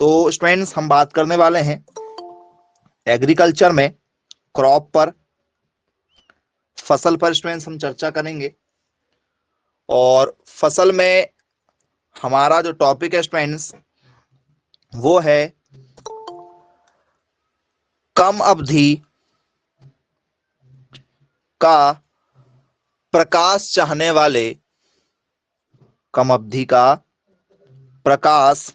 तो स्टूडेंट्स हम बात करने वाले हैं एग्रीकल्चर में क्रॉप पर, फसल पर स्टूडेंट्स हम चर्चा करेंगे। और फसल में हमारा जो टॉपिक है स्टूडेंट्स वो है कम अवधि का प्रकाश चाहने वाले, कम अवधि का प्रकाश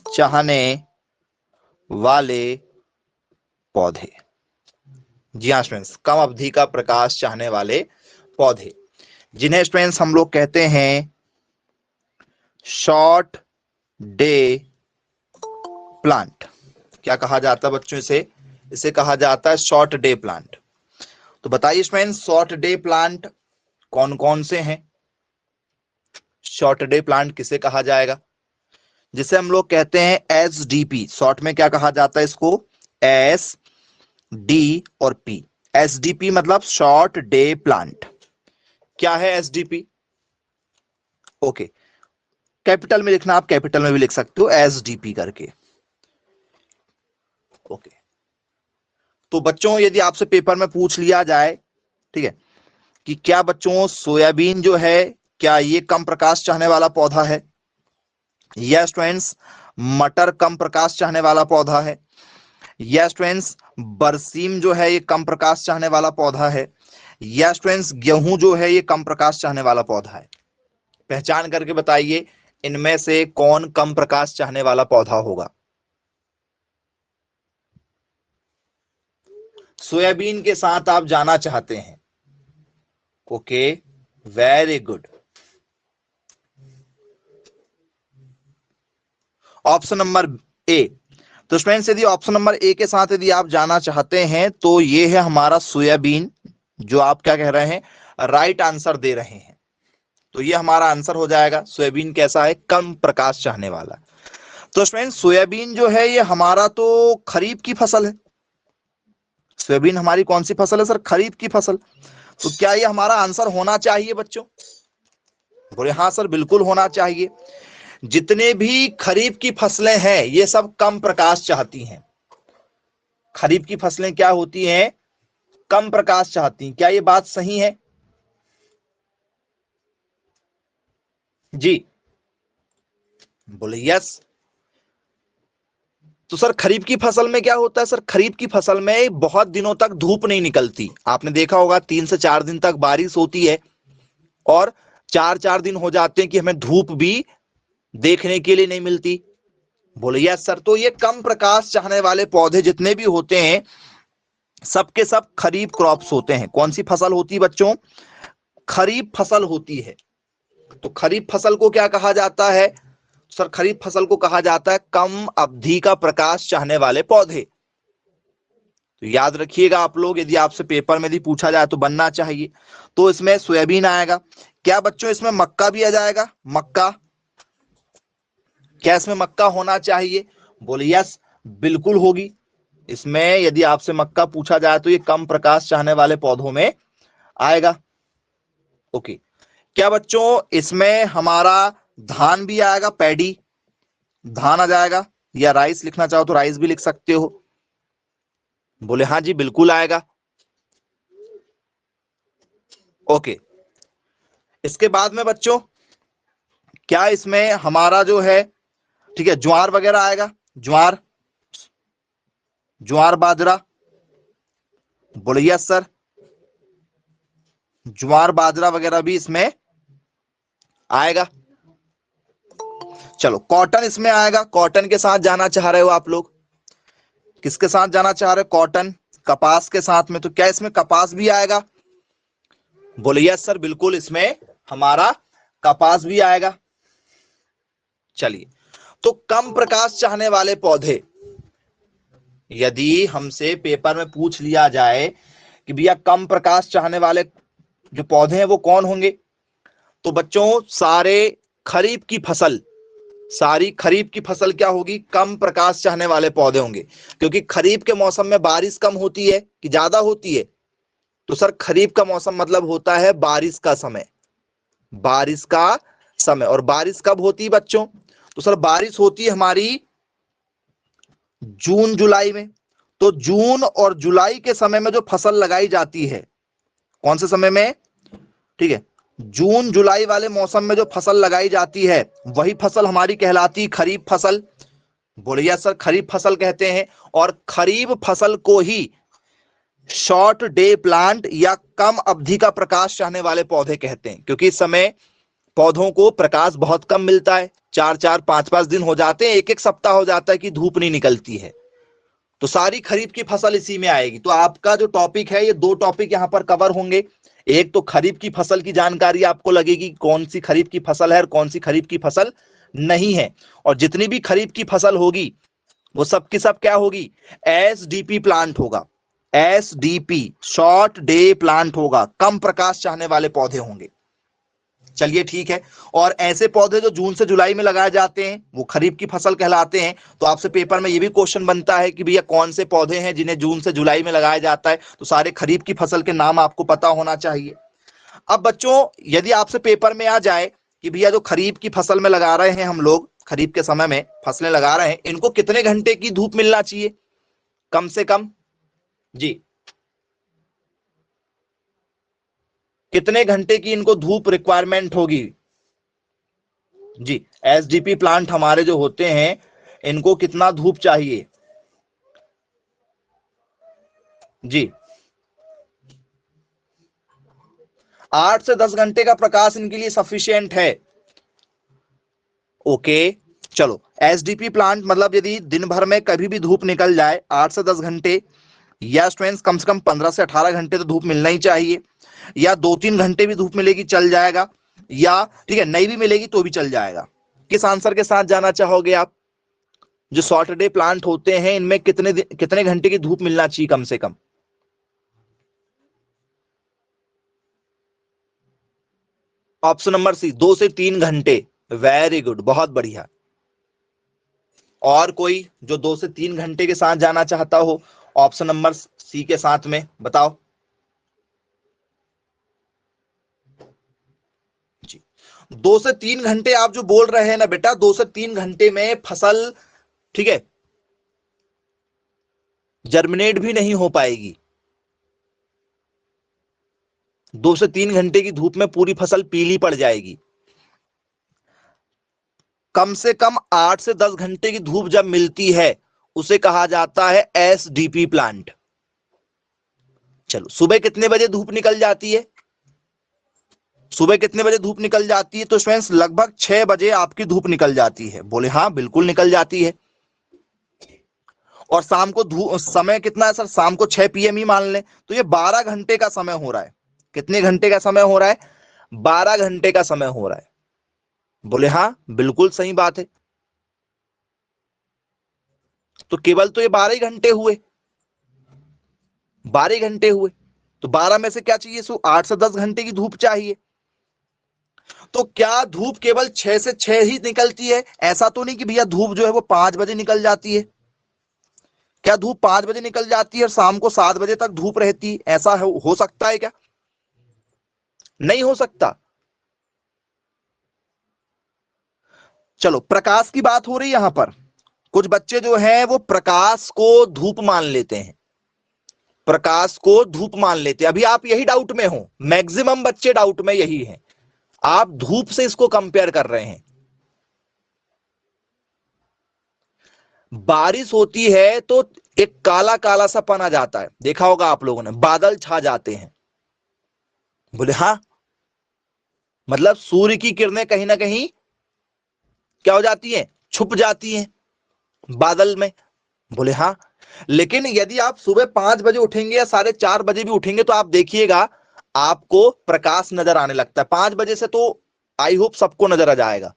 चाहने वाले पौधे। जी हाँ स्टूडेंट्स, कम अवधि का प्रकाश चाहने वाले पौधे, जिन्हें स्टूडेंट्स हम लोग कहते हैं शॉर्ट डे प्लांट। क्या कहा जाता है बच्चों? इसे कहा जाता है शॉर्ट डे प्लांट। तो बताइए स्टूडेंट्स, शॉर्ट डे प्लांट कौन कौन से हैं? शॉर्ट डे प्लांट किसे कहा जाएगा? जिसे हम लोग कहते हैं एसडीपी। शॉर्ट में क्या कहा जाता है इसको? एस डी और पी। एसडीपी मतलब शॉर्ट डे प्लांट। क्या है एसडीपी? ओके, कैपिटल में लिखना, आप कैपिटल में भी लिख सकते हो एसडीपी करके। ओके, तो बच्चों यदि आपसे पेपर में पूछ लिया जाए, ठीक है, कि क्या बच्चों सोयाबीन जो है क्या ये कम प्रकाश चाहने वाला पौधा है? या स्टूडेंट्स मटर कम प्रकाश चाहने वाला पौधा है? या स्टूडेंट्स बरसीम जो है ये कम प्रकाश चाहने वाला पौधा है? या स्टूडेंट्स गेहूं जो है ये कम प्रकाश चाहने वाला पौधा है? पहचान करके बताइए इनमें से कौन कम प्रकाश चाहने वाला पौधा होगा। सोयाबीन के साथ आप जाना चाहते हैं? Okay, very good. Option number A. तो स्टूडेंट्स यदि ऑप्शन नंबर ए के साथ यदि आप जाना चाहते हैं तो ये है हमारा सोयाबीन, जो आप क्या कह रहे हैं, राइट आंसर दे रहे हैं। तो ये हमारा आंसर हो जाएगा। सोयाबीन कैसा है? कम प्रकाश चाहने वाला। तो स्टूडेंट्स सोयाबीन जो है ये हमारा तो खरीफ की फसल है। सोयाबीन हमारी कौन सी फसल है सर? खरीफ की फसल। तो क्या ये हमारा आंसर होना चाहिए बच्चों? बोले हाँ सर, बिल्कुल होना चाहिए। जितने भी खरीफ की फसलें हैं ये सब कम प्रकाश चाहती हैं। खरीफ की फसलें क्या होती हैं? कम प्रकाश चाहती हैं। क्या ये बात सही है? जी बोले यस। तो सर खरीफ की फसल में क्या होता है? सर खरीफ की फसल में बहुत दिनों तक धूप नहीं निकलती। आपने देखा होगा 3 से 4 दिन तक बारिश होती है और 4 4 दिन हो जाते हैं कि हमें धूप भी देखने के लिए नहीं मिलती। बोले यस सर। तो ये कम प्रकाश चाहने वाले पौधे जितने भी होते हैं सबके सब खरीफ क्रॉप्स होते हैं। कौन सी फसल होती है बच्चों? खरीफ फसल होती है। तो खरीफ फसल को क्या कहा जाता है सर? खरीफ फसल को कहा जाता है कम अवधि का प्रकाश चाहने वाले पौधे। तो याद रखिएगा आप लोग, यदि आपसे पेपर में यदि पूछा जाए तो बनना चाहिए। तो इसमें सोयाबीन आएगा। क्या बच्चों इसमें मक्का भी आ जाएगा? मक्का, क्या इसमें मक्का होना चाहिए? बोले यस, बिल्कुल होगी। इसमें यदि आपसे मक्का पूछा जाए तो ये कम प्रकाश चाहने वाले पौधों में आएगा। ओके, क्या बच्चों इसमें हमारा धान भी आएगा? पैडी, धान आ जाएगा। या राइस लिखना चाहो तो राइस भी लिख सकते हो। बोले हाँ जी, बिल्कुल आएगा। ओके, इसके बाद में बच्चों क्या इसमें हमारा जो है, ठीक है, ज्वार वगैरह आएगा? ज्वार, ज्वार बाजरा। बोले यस सर, ज्वार बाजरा वगैरह भी इसमें आएगा। चलो, कॉटन इसमें आएगा। कॉटन के साथ जाना चाह रहे हो आप लोग? किसके साथ जाना चाह रहे हो? कॉटन, कपास के साथ में। तो क्या इसमें कपास भी आएगा? बोले यस सर, बिल्कुल इसमें हमारा कपास भी आएगा। चलिए, तो कम प्रकाश चाहने वाले पौधे यदि हमसे पेपर में पूछ लिया जाए कि भैया कम प्रकाश चाहने वाले जो पौधे हैं वो कौन होंगे, तो बच्चों सारी खरीफ की फसल क्या होगी? कम प्रकाश चाहने वाले पौधे होंगे। क्योंकि खरीफ के मौसम में बारिश कम होती है कि ज्यादा होती है? तो सर खरीफ का मौसम मतलब होता है बारिश का समय। बारिश का समय, और बारिश कब होती है बच्चों? तो सर बारिश होती है हमारी जून जुलाई में। तो जून और जुलाई के समय में जो फसल लगाई जाती है, कौन से समय में, ठीक है, जून जुलाई वाले मौसम में जो फसल लगाई जाती है वही फसल हमारी कहलाती है खरीफ फसल। बोलिए सर, खरीफ फसल कहते हैं। और खरीफ फसल को ही शॉर्ट डे प्लांट या कम अवधि का प्रकाश चाहने वाले पौधे कहते हैं, क्योंकि इस समय पौधों को प्रकाश बहुत कम मिलता है। 4-4 5-5 दिन हो जाते हैं, एक एक सप्ताह हो जाता है कि धूप नहीं निकलती है। तो सारी खरीफ की फसल इसी में आएगी। तो आपका जो टॉपिक है, ये 2 टॉपिक यहां पर कवर होंगे। एक तो खरीफ की फसल की जानकारी आपको लगेगी, कौन सी खरीफ की फसल है और कौन सी खरीफ की फसल नहीं है। और जितनी भी खरीफ की फसल होगी वो सब की सब क्या होगी, एसडीपी प्लांट होगा। एसडीपी शॉर्ट डे प्लांट होगा, कम प्रकाश चाहने वाले पौधे होंगे। चलिए ठीक है। और ऐसे पौधे जो जून से जुलाई में लगाए जाते हैं वो खरीफ की फसल कहलाते हैं। तो आपसे पेपर में ये भी क्वेश्चन बनता है कि भैया कौन से पौधे हैं जिन्हें जून से जुलाई में लगाया जाता है। तो सारे खरीफ की फसल के नाम आपको पता होना चाहिए। अब बच्चों, यदि आपसे पेपर में आ जाए कि भैया जो खरीफ की फसल में लगा रहे हैं हम लोग, खरीफ के समय में फसलें लगा रहे हैं, इनको कितने घंटे की धूप मिलना चाहिए कम से कम, जी कितने घंटे की इनको धूप रिक्वायरमेंट होगी। जी, एसडीपी प्लांट हमारे जो होते हैं इनको कितना धूप चाहिए, जी 8 से 10 घंटे का प्रकाश इनके लिए सफिशिएंट है। ओके, चलो एसडीपी प्लांट मतलब यदि दिन भर में कभी भी धूप निकल जाए 8 से 10 घंटे, या स्टूडेंट्स कम से कम 15 से 18 घंटे तो धूप मिलना ही चाहिए, या 2-3 घंटे भी धूप मिलेगी चल जाएगा, या ठीक है नहीं भी मिलेगी तो भी चल जाएगा। किस आंसर के साथ जाना चाहोगे आप। जो शॉर्ट डे प्लांट होते हैं इनमें कितने घंटे की धूप मिलना चाहिए कम से कम। ऑप्शन नंबर सी, 2 से 3 घंटे। वेरी गुड, बहुत बढ़िया। और कोई जो 2 से 3 घंटे के साथ जाना चाहता हो ऑप्शन नंबर सी के साथ में, बताओ जी। 2 से 3 घंटे आप जो बोल रहे हैं ना बेटा, 2 से 3 घंटे में फसल, ठीक है, जर्मिनेट भी नहीं हो पाएगी। 2 से 3 घंटे की धूप में पूरी फसल पीली पड़ जाएगी। कम से कम 8 से 10 घंटे की धूप जब मिलती है उसे कहा जाता है एसडीपी प्लांट। चलो, सुबह कितने बजे धूप निकल जाती है, सुबह कितने बजे धूप निकल जाती है। तो स्टूडेंट्स लगभग 6 बजे आपकी धूप निकल जाती है। बोले हाँ, बिल्कुल निकल जाती है। और शाम को धूप समय कितना है सर, शाम को 6 PM ही मान लें तो ये 12 घंटे का समय हो रहा है। कितने घंटे का समय हो रहा है, 12 घंटे का समय हो रहा है। बोले हाँ, बिल्कुल सही बात है। तो केवल तो ये 12 ही घंटे हुए, 12 घंटे हुए। तो 12 में से क्या चाहिए, 8 से 10 घंटे की धूप चाहिए। तो क्या धूप केवल 6 से 6 ही निकलती है, ऐसा तो नहीं कि भैया धूप जो है वो 5 बजे निकल जाती है। क्या धूप 5 बजे निकल जाती है और शाम को 7 बजे तक धूप रहती है, ऐसा हो सकता है क्या, नहीं हो सकता। चलो, प्रकाश की बात हो रही है यहां पर। कुछ बच्चे जो हैं वो प्रकाश को धूप मान लेते हैं, प्रकाश को धूप मान लेते हैं। अभी आप यही डाउट में हो, मैक्सिमम बच्चे डाउट में यही हैं, आप धूप से इसको कंपेयर कर रहे हैं। बारिश होती है तो एक काला काला सा पन आ जाता है, देखा होगा आप लोगों ने, बादल छा जाते हैं। बोले हाँ, मतलब सूर्य की किरणें कहीं ना कहीं क्या हो जाती हैं, छुप जाती हैं बादल में। बोले हाँ, लेकिन यदि आप सुबह 5 बजे उठेंगे या 4:30 बजे भी उठेंगे तो आप देखिएगा आपको प्रकाश नजर आने लगता है। 5 बजे से तो आई होप सबको नजर आ जाएगा।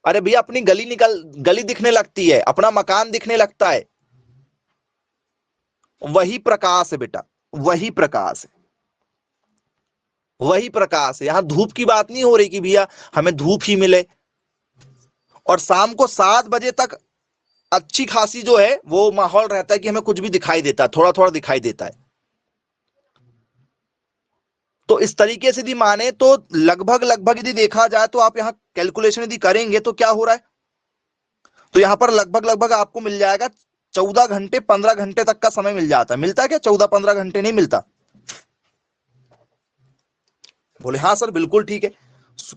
अरे भैया, अपनी गली दिखने लगती है, अपना मकान दिखने लगता है। वही प्रकाश है बेटा, वही प्रकाश है, वही प्रकाश है। यहां धूप की बात नहीं हो रही कि भैया हमें धूप ही मिले। और शाम को 7 बजे तक अच्छी खासी जो है वो माहौल रहता है कि हमें कुछ भी दिखाई देता है, थोड़ा थोड़ा दिखाई देता है। तो इस तरीके से यदि माने तो लगभग लगभग यदि देखा जाए तो आप यहां कैलकुलेशन यदि करेंगे तो क्या हो रहा है, तो यहां पर लगभग लगभग आपको मिल जाएगा 14 घंटे 15 घंटे तक का समय मिल जाता है। मिलता है क्या? 14-15 घंटे नहीं मिलता? बोले हाँ सर बिल्कुल ठीक है।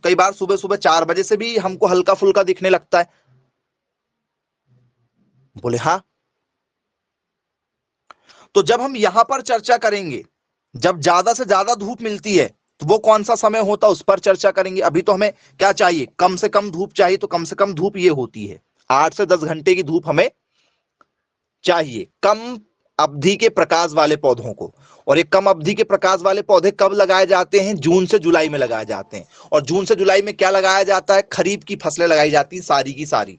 कई बार सुबह सुबह 4 बजे से भी हमको हल्का फुल्का दिखने लगता है। बोले हाँ। तो जब हम यहां पर चर्चा करेंगे, जब ज्यादा से ज्यादा धूप मिलती है तो वो कौन सा समय होता है उस पर चर्चा करेंगे। अभी तो हमें क्या चाहिए? कम से कम धूप चाहिए। तो कम से कम धूप ये होती है 8 से 10 घंटे की धूप हमें चाहिए कम अवधि के प्रकाश वाले पौधों को। और ये कम अवधि के प्रकाश वाले पौधे कब लगाए जाते हैं? जून से जुलाई में लगाए जाते हैं। और जून से जुलाई में क्या लगाया जाता है? खरीफ की फसलें लगाई जाती हैं सारी की सारी।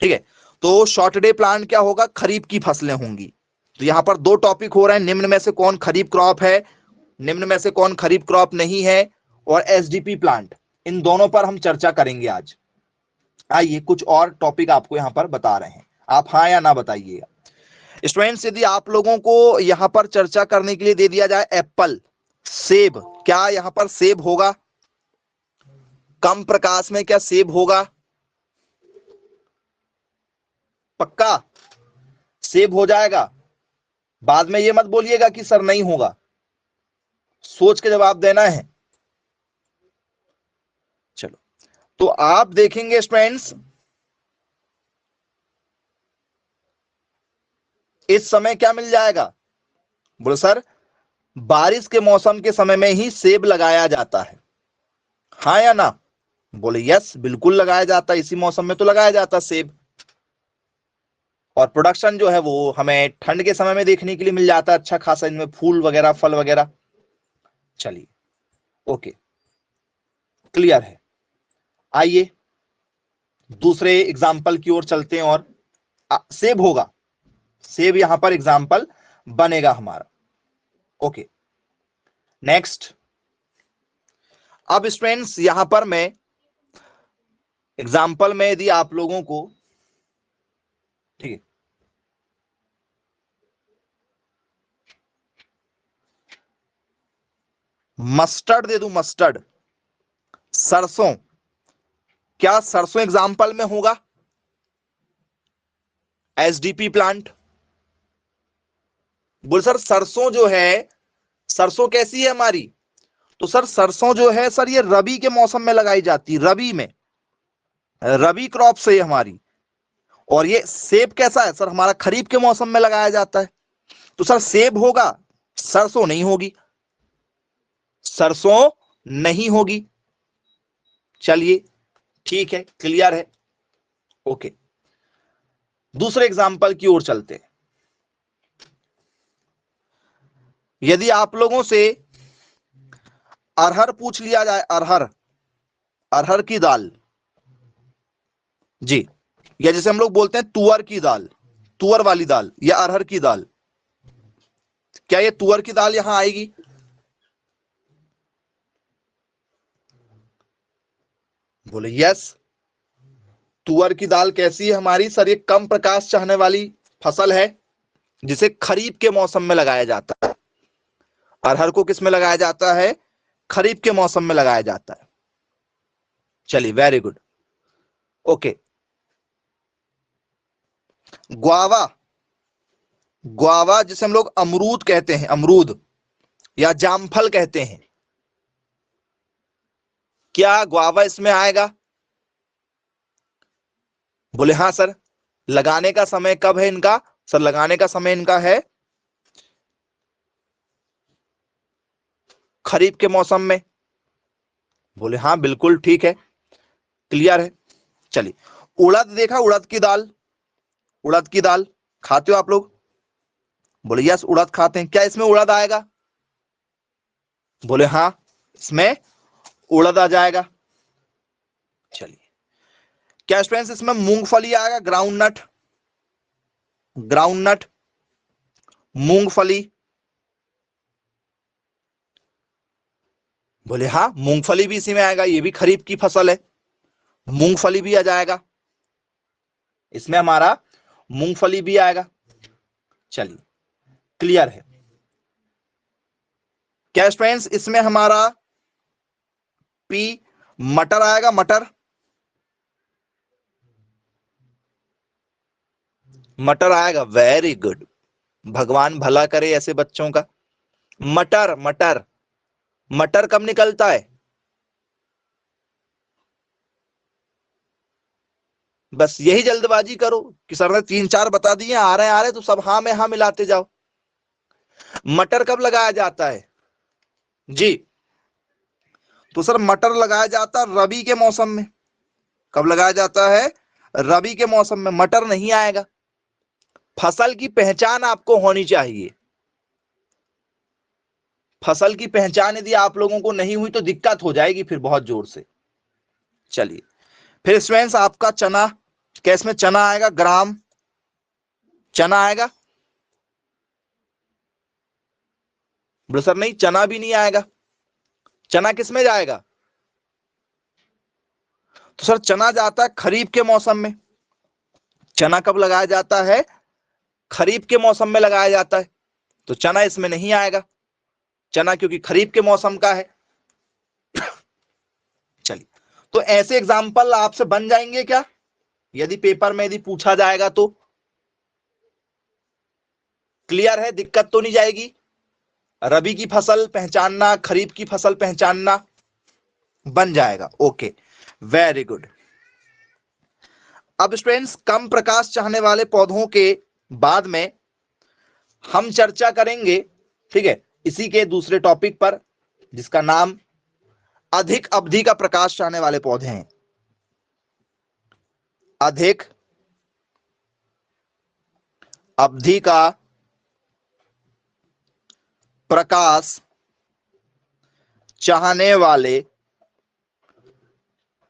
ठीक है, तो शॉर्ट डे प्लांट क्या होगा? खरीफ की फसलें होंगी। तो यहां पर दो टॉपिक हो रहे हैं, निम्न में से कौन खरीफ क्रॉप है, निम्न में से कौन खरीफ क्रॉप नहीं है, और एसडीपी प्लांट, इन दोनों पर हम चर्चा करेंगे आज। आइए कुछ और टॉपिक आपको यहां पर बता रहे हैं, आप हाँ या ना बताइएगा। स्टूडेंट्स यदि आप लोगों को यहां पर चर्चा करने के लिए दे दिया जाए एप्पल, सेब, क्या यहां पर सेब होगा? कम प्रकाश में क्या सेब होगा? पक्का सेब हो जाएगा? बाद में ये मत बोलिएगा कि सर नहीं होगा, सोच के जवाब देना है। चलो, तो आप देखेंगे स्टूडेंट्स इस समय क्या मिल जाएगा? बोलो सर बारिश के मौसम के समय में ही सेब लगाया जाता है, हाँ या ना? बोले यस बिल्कुल लगाया जाता है, इसी मौसम में तो लगाया जाता है सेब। और प्रोडक्शन जो है वो हमें ठंड के समय में देखने के लिए मिल जाता है अच्छा खासा, इनमें फूल वगैरह फल वगैरह। चलिए ओके, क्लियर है। आइए दूसरे एग्जाम्पल की ओर चलते हैं। और सेब होगा, सेब यहां पर एग्जाम्पल बनेगा हमारा। Okay next. अब स्टूडेंट्स यहां पर मैं एग्जाम्पल में यदि आप लोगों को, ठीक है, मस्टर्ड दे दूं, मस्टर्ड, सरसों, क्या सरसों एग्जाम्पल में होगा? SDP plant. बोल सर सरसों जो है, सरसों कैसी है हमारी? तो सर सरसों जो है सर ये रबी के मौसम में लगाई जाती है, रबी में, रबी क्रॉप से हमारी। और ये सेब कैसा है सर? हमारा खरीफ के मौसम में लगाया जाता है। तो सर सेब होगा, सरसों नहीं होगी, सरसों नहीं होगी। चलिए ठीक है, क्लियर है। ओके दूसरे एग्जाम्पल की ओर चलते हैं। यदि आप लोगों से अरहर पूछ लिया जाए, अरहर, अरहर की दाल जी, या जैसे हम लोग बोलते हैं तुअर की दाल, तुअर वाली दाल या अरहर की दाल, क्या ये तुअर की दाल यहां आएगी? बोले यस। तुअर की दाल कैसी है हमारी? सर ये कम प्रकाश चाहने वाली फसल है जिसे खरीफ के मौसम में लगाया जाता है। अरहर को किस में लगाया जाता है? खरीफ के मौसम में लगाया जाता है। चलिए very good. Okay guava, guava जिसे हम लोग अमरूद कहते हैं, अमरूद या जामफल कहते हैं, क्या ग्वावा इसमें आएगा? बोले हाँ सर। लगाने का समय कब है इनका? सर लगाने का समय इनका है खरीफ के मौसम में। बोले हाँ बिल्कुल ठीक है, क्लियर है। चलिए उड़द देखा, उड़द की दाल, उड़द की दाल खाते हो आप लोग? बोले यस उड़द खाते हैं, क्या इसमें उड़द आएगा? बोले हाँ इसमें उड़द आ जाएगा। चलिए क्या स्टूडेंट्स इसमें मूंगफली आएगा? ग्राउंड नट, ग्राउंड नट, मूंगफली। बोले हाँ मूंगफली भी इसी में आएगा, ये भी खरीफ की फसल है, मूंगफली भी आ जाएगा इसमें, हमारा मूंगफली भी आएगा। चलिए क्लियर है। क्या स्टूडेंट्स इसमें हमारा पी मटर आएगा, मटर, मटर आएगा। वेरी गुड, भगवान भला करे ऐसे बच्चों का। मटर, मटर, मटर कब निकलता है? बस यही जल्दबाजी करो कि सर ने 3 4 बता दिए, आ रहे तो सब हाँ में हाँ मिलाते जाओ। मटर कब लगाया जाता है जी? तो सर मटर लगाया जाता है रबी के मौसम में। कब लगाया जाता है? रबी के मौसम में। मटर नहीं आएगा। फसल की पहचान आपको होनी चाहिए। फसल की पहचान यदि आप लोगों को नहीं हुई तो दिक्कत हो जाएगी फिर बहुत जोर से। चलिए फिर स्टूडेंट्स आपका चना, क्या इसमें चना आएगा? ग्राम चना आएगा? बोले सर नहीं, चना भी नहीं आएगा। चना किस में जाएगा? तो सर चना जाता है खरीफ के मौसम में। चना कब लगाया जाता है? खरीफ के मौसम में लगाया जाता है, तो चना इसमें नहीं आएगा। चना क्योंकि खरीफ के मौसम का है। चलिए, तो ऐसे एग्जाम्पल आपसे बन जाएंगे क्या यदि पेपर में यदि पूछा जाएगा तो? क्लियर है, दिक्कत तो नहीं जाएगी? रबी की फसल पहचानना, खरीफ की फसल पहचानना बन जाएगा। Okay, very good. अब स्टूडेंट्स कम प्रकाश चाहने वाले पौधों के बाद में हम चर्चा करेंगे, ठीक है, इसी के दूसरे टॉपिक पर जिसका नाम अधिक अवधि का प्रकाश चाहने वाले पौधे हैं। अधिक अवधि का प्रकाश चाहने वाले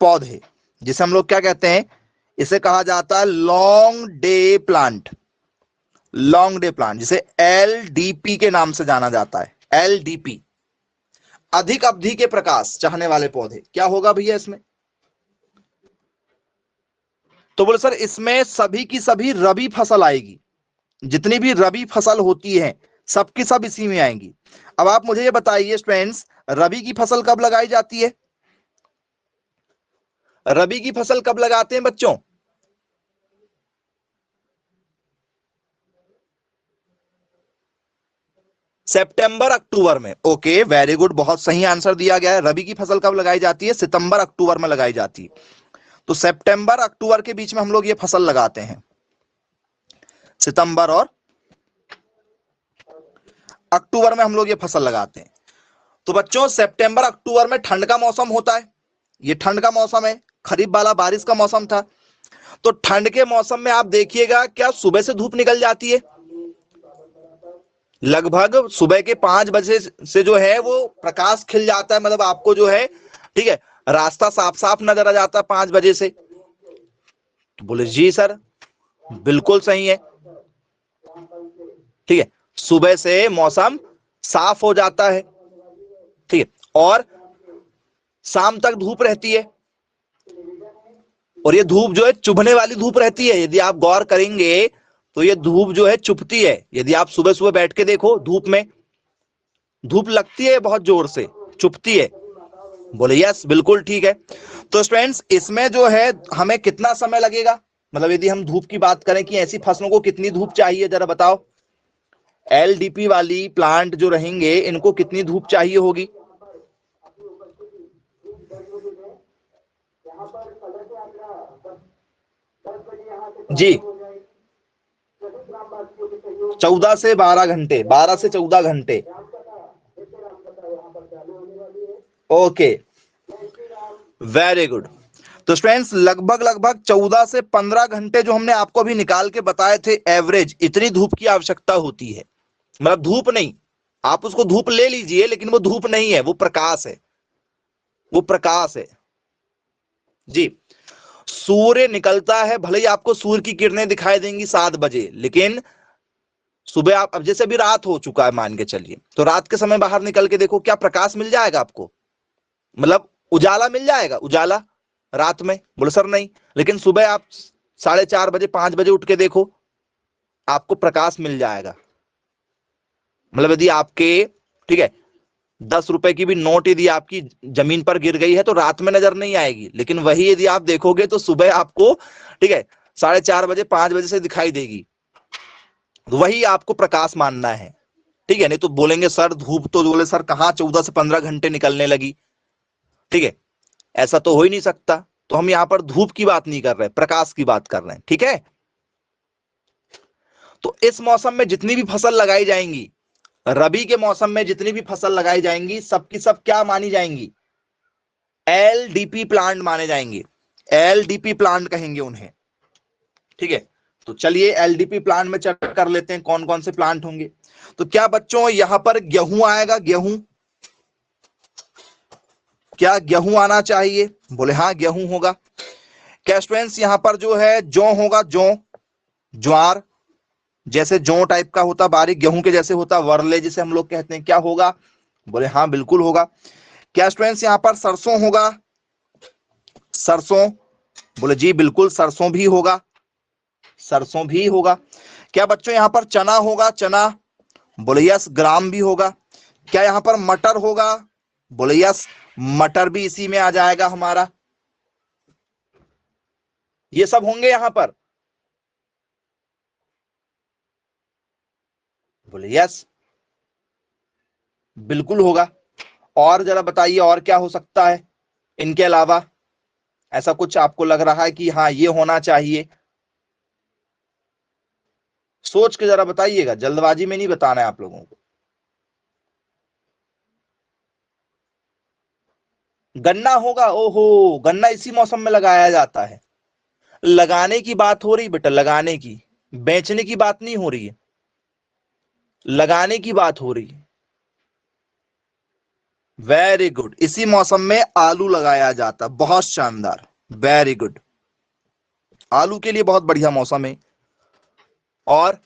पौधे, जिसे हम लोग क्या कहते हैं? इसे कहा जाता है long day plant. Long day plant जिसे एलडीपी के नाम से जाना जाता है। एलडीपी, अधिक अवधि के प्रकाश चाहने वाले पौधे। क्या होगा भैया इसमें? तो बोले सर इसमें सभी की सभी रबी फसल आएगी। जितनी भी रबी फसल होती है सबकी सब इसी में आएंगी। अब आप मुझे ये बताइए स्टूडेंट्स, रबी की फसल कब लगाई जाती है? रबी की फसल कब लगाते हैं बच्चों? सितंबर अक्टूबर में। ओके, वेरी गुड, बहुत सही आंसर दिया गया है। रबी की फसल कब लगाई जाती है? सितंबर अक्टूबर में लगाई जाती है। तो सितंबर अक्टूबर के बीच में हम लोग ये फसल लगाते हैं। सितंबर और अक्टूबर में हम लोग ये फसल लगाते हैं। तो बच्चों सितंबर अक्टूबर में ठंड का मौसम होता है। ये ठंड का मौसम है, खरीफ वाला बारिश का मौसम था। तो ठंड के मौसम में आप देखिएगा क्या सुबह से धूप निकल जाती है। लगभग सुबह के 5 बजे से जो है वो प्रकाश खिल जाता है, मतलब आपको जो है, ठीक है, रास्ता साफ साफ नजर आ जाता है 5 बजे से। तो बोले जी सर बिल्कुल सही है, ठीक है, सुबह से मौसम साफ हो जाता है, ठीक है, और शाम तक धूप रहती है। और ये धूप जो है चुभने वाली धूप रहती है। यदि आप गौर करेंगे तो ये धूप जो है चुभती है। यदि आप सुबह सुबह बैठ के देखो धूप में, धूप लगती है बहुत जोर से, चुभती है। बोले यस बिल्कुल ठीक है। तो स्टूडेंट्स इसमें जो है हमें कितना समय लगेगा, मतलब यदि हम धूप की बात करें कि ऐसी फसलों को कितनी धूप चाहिए जरा बताओ। एलडीपी वाली प्लांट जो रहेंगे इनको कितनी धूप चाहिए होगी? जी 14 से 12 घंटे, 12 से 14 घंटे। Okay, very good. तो स्टूडेंट्स लगभग लगभग 14 से 15 घंटे जो हमने आपको अभी निकाल के बताए थे एवरेज, इतनी धूप की आवश्यकता होती है। मतलब धूप नहीं, आप उसको धूप ले लीजिए लेकिन वो धूप नहीं है, वो प्रकाश है, वो प्रकाश है जी। सूर्य निकलता है, भले ही आपको सूर्य की किरणें दिखाई देंगी 7 बजे, लेकिन सुबह आप, अब जैसे अभी रात हो चुका है मान के चलिए, तो रात के समय बाहर निकल के देखो क्या प्रकाश मिल जाएगा आपको? मतलब उजाला मिल जाएगा, उजाला रात में? बोले सर नहीं। लेकिन सुबह आप 4:30 बजे 5 बजे उठ के देखो, आपको प्रकाश मिल जाएगा। मतलब यदि आपके, ठीक है, 10 रुपए की भी नोट यदि आपकी जमीन पर गिर गई है तो रात में नजर नहीं आएगी, लेकिन वही यदि आप देखोगे तो सुबह आपको, ठीक है, 4:30 बजे 5 बजे से दिखाई देगी। वही आपको प्रकाश मानना है, ठीक है। नहीं तो बोलेंगे सर धूप, तो बोले सर कहाँ 14 से 15 घंटे निकलने लगी, ठीक है, ऐसा तो हो ही नहीं सकता। तो हम यहां पर धूप की बात नहीं कर रहे, प्रकाश की बात कर रहे हैं, ठीक है। तो इस मौसम में जितनी भी फसल लगाई जाएंगी, रबी के मौसम में जितनी भी फसल लगाई जाएंगी, सबकी सब क्या मानी जाएंगी? एलडीपी प्लांट माने जाएंगे, एलडीपी प्लांट कहेंगे उन्हें, ठीक है। तो चलिए एलडीपी प्लांट में चर्चा कर लेते हैं कौन कौन से प्लांट होंगे। तो क्या बच्चों यहां पर गेहूं आएगा? गेहूं, क्या गेहूं आना चाहिए? बोले हाँ गेहूं होगा। क्या स्टूडेंट्स यहां पर जो है जौ होगा? जौ, ज्वार, जैसे जौ टाइप का होता, बारीक गेहूं के जैसे होता, वर्ले जिसे हम लोग कहते हैं, क्या होगा? बोले हाँ बिल्कुल होगा। क्या स्टूडेंट्स यहां पर सरसों होगा? सरसों, बोले जी बिल्कुल सरसों भी होगा, सरसों भी होगा। क्या बच्चों यहां पर चना होगा? चना, बोले यस ग्राम भी होगा। क्या यहां पर मटर होगा? बोले यस, मटर भी इसी में आ जाएगा हमारा। ये सब होंगे यहां पर, बोले यस बिल्कुल होगा। और जरा बताइए और क्या हो सकता है इनके अलावा? ऐसा कुछ आपको लग रहा है कि हाँ ये होना चाहिए? सोच के जरा बताइएगा, जल्दबाजी में नहीं बताना है आप लोगों को। गन्ना होगा? ओहो, गन्ना इसी मौसम में लगाया जाता है। लगाने की बात हो रही बेटा, लगाने की, बेचने की बात नहीं हो रही है, लगाने की बात हो रही है। वेरी गुड, इसी मौसम में आलू लगाया जाता, बहुत शानदार, वेरी गुड। आलू के लिए बहुत बढ़िया मौसम है। और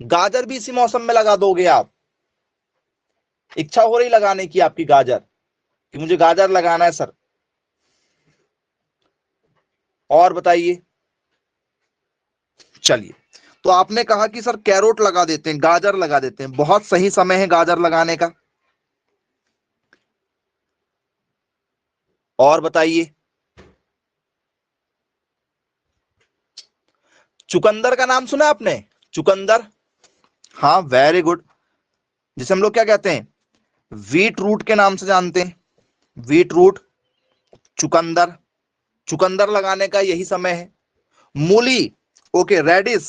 गाजर भी इसी मौसम में लगा दोगे आप? इच्छा हो रही लगाने की आपकी गाजर, कि मुझे गाजर लगाना है सर? और बताइए। चलिए, तो आपने कहा कि सर कैरोट लगा देते हैं, गाजर लगा देते हैं, बहुत सही समय है गाजर लगाने का। और बताइए। चुकंदर का नाम सुना आपने? चुकंदर, हाँ वेरी गुड। जिसे हम लोग क्या कहते हैं, वीट रूट के नाम से जानते हैं, वीट रूट, चुकंदर, चुकंदर लगाने का यही समय है। मूली, ओके, रेडिस,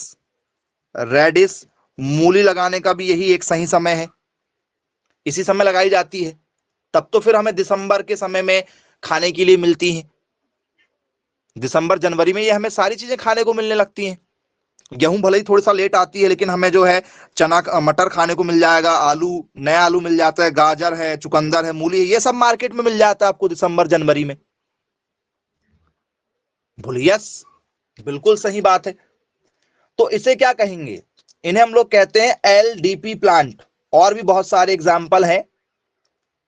रेडिस, मूली लगाने का भी यही एक सही समय है, इसी समय लगाई जाती है। तब तो फिर हमें दिसंबर के समय में खाने के लिए मिलती है, दिसंबर जनवरी में ये हमें सारी चीजें खाने को मिलने लगती हैं। गेहूं भले ही थोड़ा सा लेट आती है, लेकिन हमें जो है चना, मटर खाने को मिल जाएगा, आलू, नया आलू मिल जाता है, गाजर है, चुकंदर है, मूली है, ये सब मार्केट में मिल जाता है आपको दिसंबर जनवरी में। बोलिए यस, बिल्कुल सही बात है। तो इसे क्या कहेंगे? इन्हें हम लोग कहते हैं एलडीपी प्लांट। और भी बहुत सारे एग्जाम्पल हैं।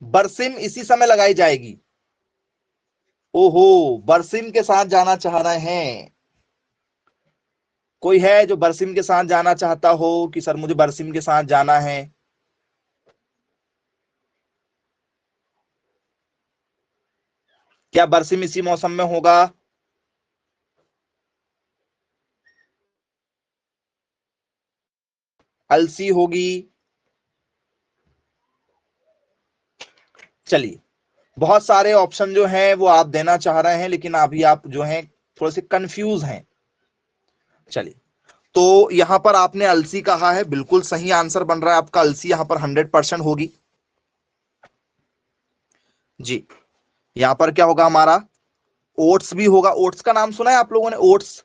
बरसिम इसी समय लगाई जाएगी। ओहो, बरसिम के साथ जाना चाह रहे हैं? कोई है जो बरसिम के साथ जाना चाहता हो कि सर मुझे बरसिम के साथ जाना है? क्या बरसिम इसी मौसम में होगा? अलसी होगी। चलिए, बहुत सारे ऑप्शन जो हैं वो आप देना चाह रहे हैं, लेकिन अभी आप जो हैं थोड़े से कंफ्यूज हैं। चलिए, तो यहां पर आपने अलसी कहा है, बिल्कुल सही आंसर बन रहा है आपका, अलसी यहां पर 100% होगी जी। यहां पर क्या होगा हमारा? ओट्स भी होगा। ओट्स का नाम सुना है आप लोगों ने? ओट्स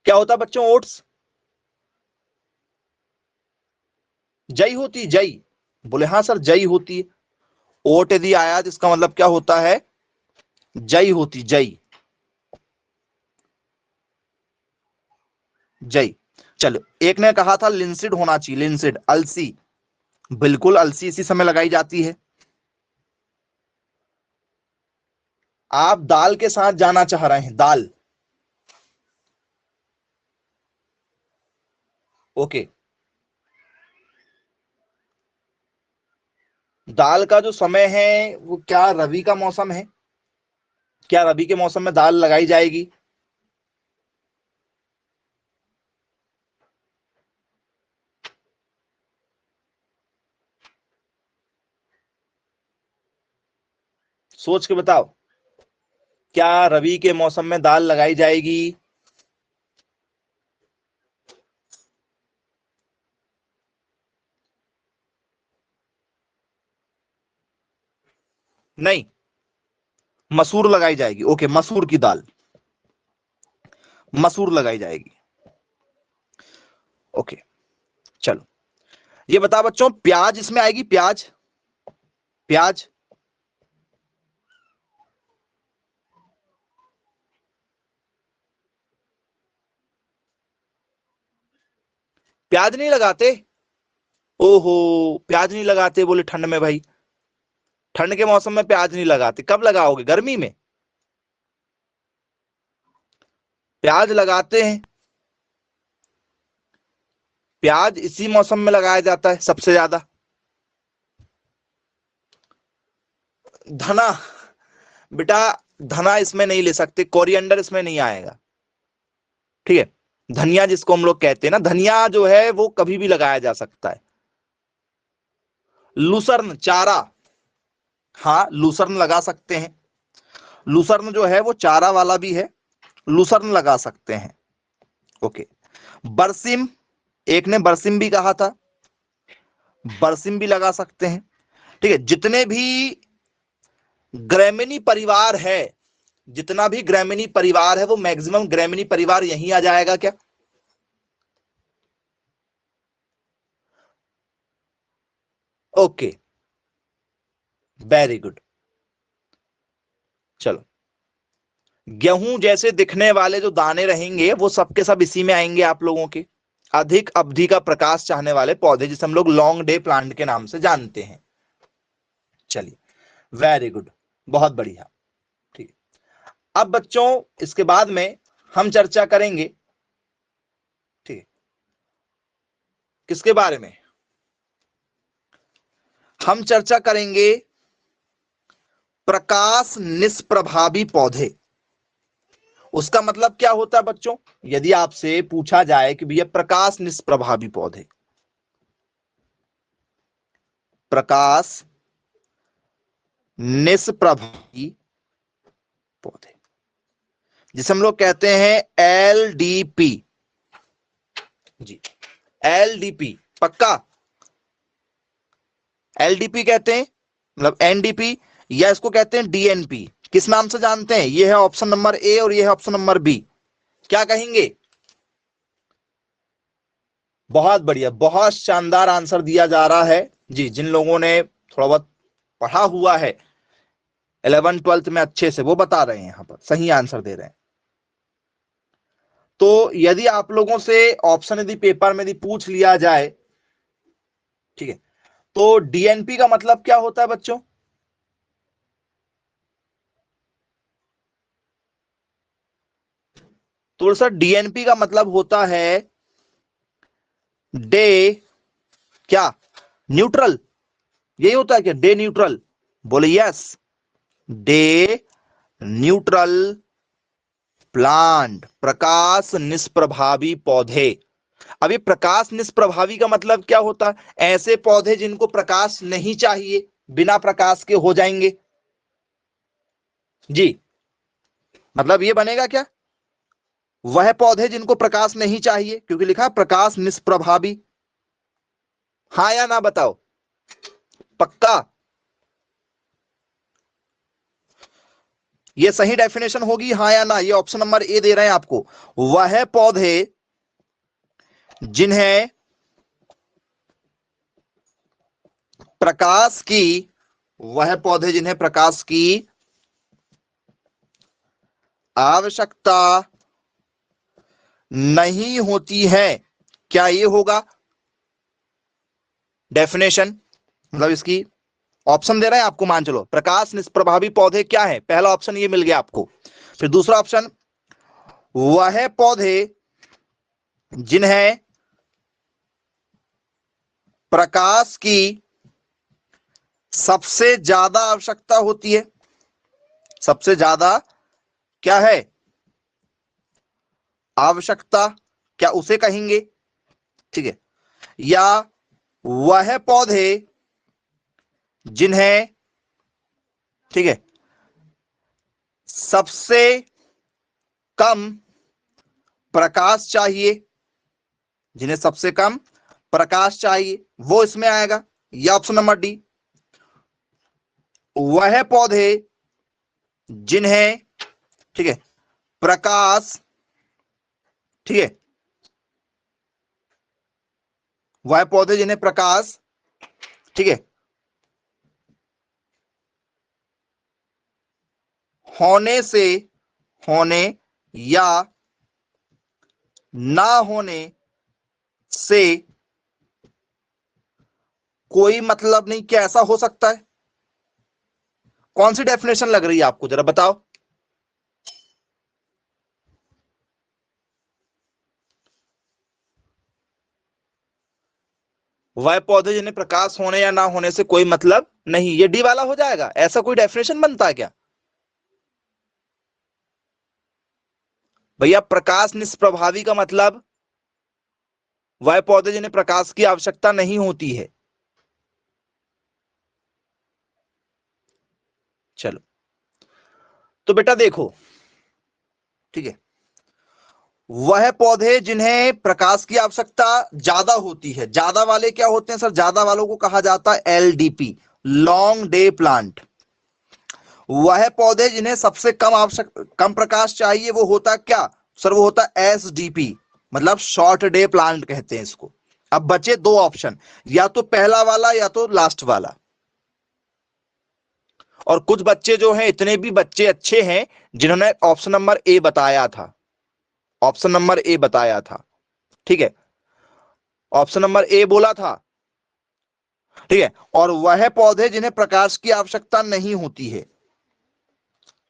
क्या होता है बच्चों? ओट्स, जई होती, जई, बोले हाँ सर जई होती है। ओट यदि आया तो इसका मतलब क्या होता है? जई होती, जई, जई। चलो, एक ने कहा था लिंसिड होना चाहिए, लिंसिड, अलसी, बिल्कुल अलसी इसी समय लगाई जाती है। आप दाल के साथ जाना चाह रहे हैं, दाल, ओके, दाल का जो समय है वो क्या रबी का मौसम है? क्या रबी के मौसम में दाल लगाई जाएगी? सोच के बताओ, क्या रबी के मौसम में दाल लगाई जाएगी? नहीं, मसूर लगाई जाएगी। ओके, मसूर की दाल, मसूर लगाई जाएगी। ओके, चलो ये बता बच्चों, प्याज इसमें आएगी? प्याज, प्याज, प्याज नहीं लगाते? ओहो, प्याज नहीं लगाते बोले ठंड में भाई? ठंड के मौसम में प्याज नहीं लगाते, कब लगाओगे? गर्मी में? प्याज लगाते हैं। प्याज इसी मौसम में लगाया जाता है सबसे ज्यादा। धना, बेटा धना इसमें नहीं ले सकते, कोरिएंडर इसमें नहीं आएगा। ठीक है, धनिया जिसको हम लोग कहते हैं ना, धनिया जो है वो कभी भी लगाया जा सकता है। लूसर्न, चारा, हाँ लूसर्न लगा सकते हैं। लूसर्न जो है वो चारा वाला भी है, लूसर्न लगा सकते हैं। ओके, बरसिम, एक ने बरसिम भी कहा था, बरसिम भी लगा सकते हैं। ठीक है, जितने भी ग्रैमिनी परिवार है, जितना भी ग्रैमिनी परिवार है वो मैक्सिमम ग्रैमिनी परिवार यहीं आ जाएगा क्या? Okay, very good. चलो, गेहूं जैसे दिखने वाले जो दाने रहेंगे वो सबके सब इसी में आएंगे आप लोगों के। अधिक अवधि का प्रकाश चाहने वाले पौधे, जिसे हम लोग लॉन्ग डे प्लांट के नाम से जानते हैं। चलिए, वेरी गुड, बहुत बढ़िया। ठीक है, अब बच्चों इसके बाद में हम चर्चा करेंगे, ठीक है, किसके बारे में? हम चर्चा करेंगे प्रकाश निष्प्रभावी पौधे। उसका मतलब क्या होता है बच्चों? यदि आपसे पूछा जाए कि भैया प्रकाश निष्प्रभावी पौधे, प्रकाश निष्प्रभावी पौधे, जिसे हम लोग कहते हैं एलडीपी। जी, एलडीपी, पक्का एलडीपी कहते हैं, मतलब एनडीपी, या इसको कहते हैं डीएनपी। किस नाम से जानते हैं? ये है ऑप्शन नंबर ए और ये है ऑप्शन नंबर बी। क्या कहेंगे? बहुत बढ़िया, बहुत शानदार आंसर दिया जा रहा है। जी, जिन लोगों ने थोड़ा बहुत पढ़ा हुआ है 11th 12th में अच्छे से, वो बता रहे हैं, यहां पर सही आंसर दे रहे हैं। तो यदि आप लोगों से ऑप्शन यदि पेपर में यदि पूछ लिया जाए, ठीक है, तो डीएनपी का मतलब क्या होता है बच्चों? तो सर डीएनपी का मतलब होता है डे, क्या न्यूट्रल? यही होता है क्या, डे न्यूट्रल? बोले यस, डे न्यूट्रल प्लांट, प्रकाश निष्प्रभावी पौधे। अब ये प्रकाश निष्प्रभावी का मतलब क्या होता है? ऐसे पौधे जिनको प्रकाश नहीं चाहिए, बिना प्रकाश के हो जाएंगे। जी, मतलब ये बनेगा क्या? वह पौधे जिनको प्रकाश नहीं चाहिए, क्योंकि लिखा है प्रकाश निष्प्रभावी। हाँ या ना बताओ, पक्का? ये सही डेफिनेशन होगी, हाँ या ना? ये ऑप्शन नंबर ए दे रहे हैं आपको। वह पौधे जिन्हें प्रकाश की, वह पौधे जिन्हें प्रकाश की आवश्यकता नहीं होती है, क्या ये होगा डेफिनेशन? मतलब इसकी ऑप्शन दे रहे हैं आपको, मान चलो प्रकाश निष्प्रभावी पौधे क्या है, पहला ऑप्शन ये मिल गया आपको। फिर दूसरा ऑप्शन, वह पौधे जिन्हें प्रकाश की सबसे ज्यादा आवश्यकता होती है। सबसे ज्यादा क्या है? आवश्यकता, क्या उसे कहेंगे? ठीक है। या वह पौधे जिन्हें, ठीक है, सबसे कम प्रकाश चाहिए, जिन्हें सबसे कम प्रकाश चाहिए, वो इसमें आएगा। या ऑप्शन नंबर डी, वह पौधे जिन्हें, ठीक है, प्रकाश, ठीक है, वह पौधे जिन्हें प्रकाश, ठीक है, होने या ना होने से कोई मतलब नहीं। क्या ऐसा हो सकता है? कौन सी डेफिनेशन लग रही है आपको, जरा बताओ। वह पौधे जिन्हें प्रकाश होने या ना होने से कोई मतलब नहीं, ये डी वाला हो जाएगा। ऐसा कोई डेफिनेशन बनता है क्या भैया? प्रकाश निष्प्रभावी का मतलब वह पौधे जिन्हें प्रकाश की आवश्यकता नहीं होती है। चलो, तो बेटा देखो, ठीक है, वह पौधे जिन्हें प्रकाश की आवश्यकता ज्यादा होती है, ज्यादा वाले क्या होते हैं सर? ज्यादा वालों को कहा जाता है एलडीपी, लॉन्ग डे प्लांट। वह पौधे जिन्हें सबसे कम प्रकाश चाहिए, वो होता क्या सर? वो होता एसडीपी, मतलब शॉर्ट डे प्लांट कहते हैं इसको। अब बचे दो ऑप्शन, या तो पहला वाला या तो लास्ट वाला। और कुछ बच्चे जो हैं, इतने भी बच्चे अच्छे हैं जिन्होंने ऑप्शन नंबर ए बताया था, ऑप्शन नंबर ए बताया था, ठीक है, ऑप्शन नंबर ए बोला था, ठीक है। और वह पौधे जिन्हें प्रकाश की आवश्यकता नहीं होती है,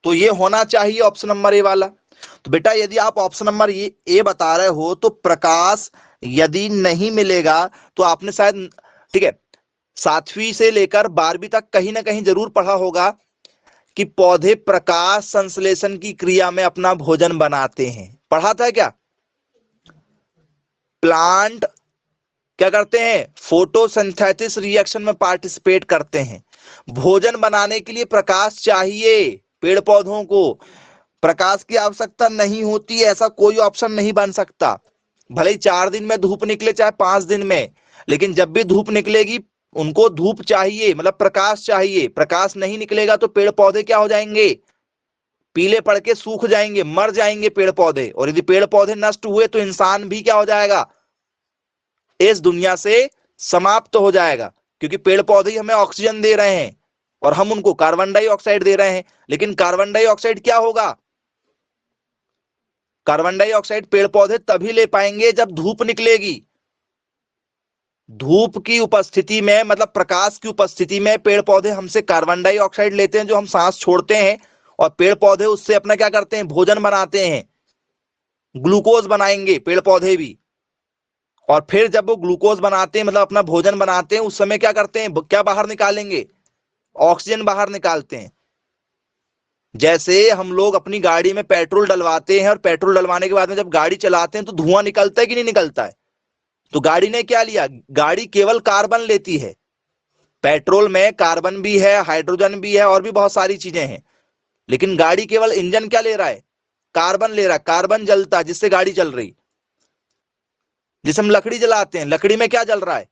तो ये होना चाहिए ऑप्शन नंबर ए वाला। तो बेटा यदि आप ऑप्शन नंबर ये ए बता रहे हो, तो प्रकाश यदि नहीं मिलेगा तो आपने शायद, ठीक है, 7वीं से लेकर 12वीं तक कहीं ना कहीं जरूर पढ़ा होगा कि पौधे प्रकाश संश्लेषण की क्रिया में अपना भोजन बनाते हैं। पढ़ा था क्या? प्लांट क्या करते हैं? फोटोसिंथेसिस रिएक्शन में पार्टिसिपेट करते हैं। भोजन बनाने के लिए प्रकाश चाहिए। पेड़ पौधों को प्रकाश की आवश्यकता नहीं होती, ऐसा कोई ऑप्शन नहीं बन सकता। भले ही 4 दिन में धूप निकले चाहे 5 दिन में, लेकिन जब भी धूप निकलेगी उनको धूप चाहिए, मतलब प्रकाश चाहिए। प्रकाश नहीं निकलेगा तो पेड़ पौधे क्या हो जाएंगे? पीले पड़ के सूख जाएंगे, मर जाएंगे पेड़ पौधे। और यदि पेड़ पौधे नष्ट हुए तो इंसान भी क्या हो जाएगा? इस दुनिया से समाप्त हो जाएगा, क्योंकि पेड़ पौधे ही हमें ऑक्सीजन दे रहे हैं और हम उनको कार्बन डाइऑक्साइड दे रहे हैं। लेकिन कार्बन डाइऑक्साइड क्या होगा? कार्बन डाइऑक्साइड पेड़ पौधे तभी ले पाएंगे जब धूप निकलेगी। धूप की उपस्थिति में, मतलब प्रकाश की उपस्थिति में, पेड़ पौधे हमसे कार्बन डाइऑक्साइड लेते हैं जो हम सांस छोड़ते हैं, और पेड़ पौधे उससे अपना क्या करते हैं? भोजन बनाते हैं। ग्लूकोज बनाएंगे पेड़ पौधे भी। और फिर जब वो ग्लूकोज बनाते हैं, मतलब अपना भोजन बनाते हैं, उस समय क्या करते हैं? क्या बाहर निकालेंगे? ऑक्सीजन बाहर निकालते हैं। जैसे हम लोग अपनी गाड़ी में पेट्रोल डलवाते हैं और पेट्रोल डलवाने के बाद में जब गाड़ी चलाते हैं तो धुआं निकलता है कि नहीं निकलता है? तो गाड़ी ने क्या लिया? गाड़ी केवल कार्बन लेती है। पेट्रोल में कार्बन भी है, हाइड्रोजन भी है, और भी बहुत सारी चीजें हैं, लेकिन गाड़ी केवल इंजन क्या ले रहा है? कार्बन ले रहा है। कार्बन जलता है जिससे गाड़ी चल रही। जिसे हम लकड़ी जलाते हैं, लकड़ी में क्या जल रहा है?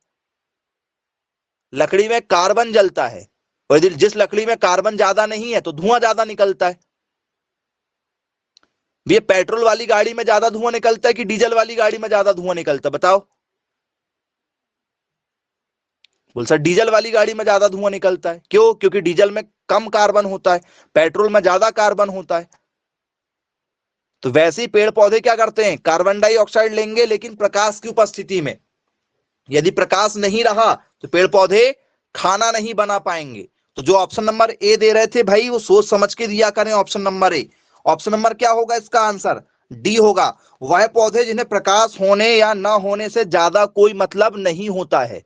लकड़ी में कार्बन जलता है। और यदि जिस लकड़ी में कार्बन ज्यादा नहीं है तो धुआं ज्यादा निकलता है। ये पेट्रोल वाली गाड़ी में ज्यादा धुआं निकलता है कि डीजल वाली गाड़ी में ज्यादा धुआं निकलता है? बताओ। बोल सर डीजल वाली गाड़ी में ज्यादा धुआं निकलता है। क्यों? क्योंकि डीजल में कम कार्बन होता है, पेट्रोल में ज्यादा कार्बन होता है। तो वैसे ही पेड़ पौधे क्या करते हैं? कार्बन डाइऑक्साइड लेंगे, लेकिन प्रकाश की उपस्थिति में। यदि प्रकाश नहीं रहा तो पेड़ पौधे खाना नहीं बना पाएंगे। तो जो ऑप्शन नंबर ए दे रहे थे भाई, वो सोच समझ के दिया करें option number A. Option number क्या होगा इसका आंसर? डी होगा। वह पौधे जिन्हें प्रकाश होने या न होने से ज्यादा कोई मतलब नहीं होता है।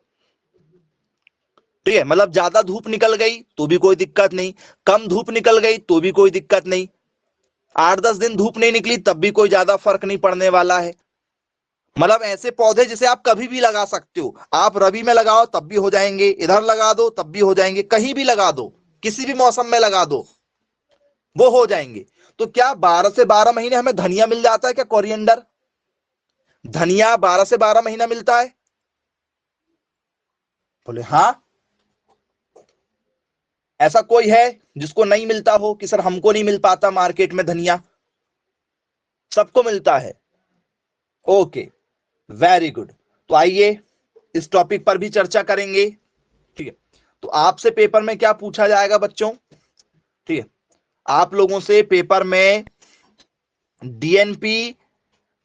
ठीक है, मतलब ज्यादा धूप निकल गई तो भी कोई दिक्कत नहीं, कम धूप निकल गई तो भी कोई दिक्कत नहीं, 8-10 दिन धूप नहीं निकली तब भी कोई ज्यादा फर्क नहीं पड़ने वाला है। मतलब ऐसे पौधे जिसे आप कभी भी लगा सकते हो, आप रबी में लगाओ तब भी हो जाएंगे, इधर लगा दो तब भी हो जाएंगे, कहीं भी लगा दो, किसी भी मौसम में लगा दो वो हो जाएंगे। तो क्या 12 से 12 महीने हमें धनिया मिल जाता है क्या? कोरिएंडर धनिया 12 से 12 महीना मिलता है? बोले हाँ। ऐसा कोई है जिसको नहीं मिलता हो कि सर हमको नहीं मिल पाता मार्केट में धनिया? सबको मिलता है। Okay, very good. तो आइए इस टॉपिक पर भी चर्चा करेंगे। ठीक है, तो आपसे पेपर में क्या पूछा जाएगा बच्चों? ठीक है, आप लोगों से पेपर में डीएनपी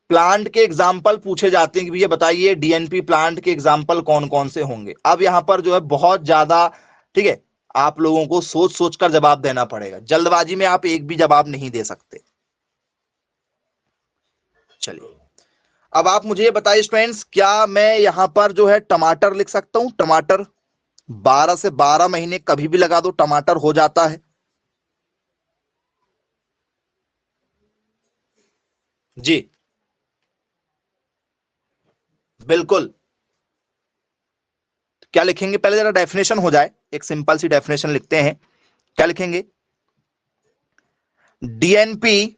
प्लांट के एग्जाम्पल पूछे जाते हैं कि भैया बताइए डीएनपी प्लांट के एग्जाम्पल कौन कौन से होंगे। अब यहां पर जो है बहुत ज्यादा, ठीक है, आप लोगों को सोच सोच कर जवाब देना पड़ेगा, जल्दबाजी में आप एक भी जवाब नहीं दे सकते। चलिए, अब आप मुझे बताइए स्टूडेंट्स, क्या मैं यहां पर जो है टमाटर लिख सकता हूं? टमाटर 12 से 12 महीने कभी भी लगा दो टमाटर हो जाता है। जी बिल्कुल। क्या लिखेंगे? पहले जरा डेफिनेशन हो जाए, एक सिंपल सी डेफिनेशन लिखते हैं। क्या लिखेंगे? DNP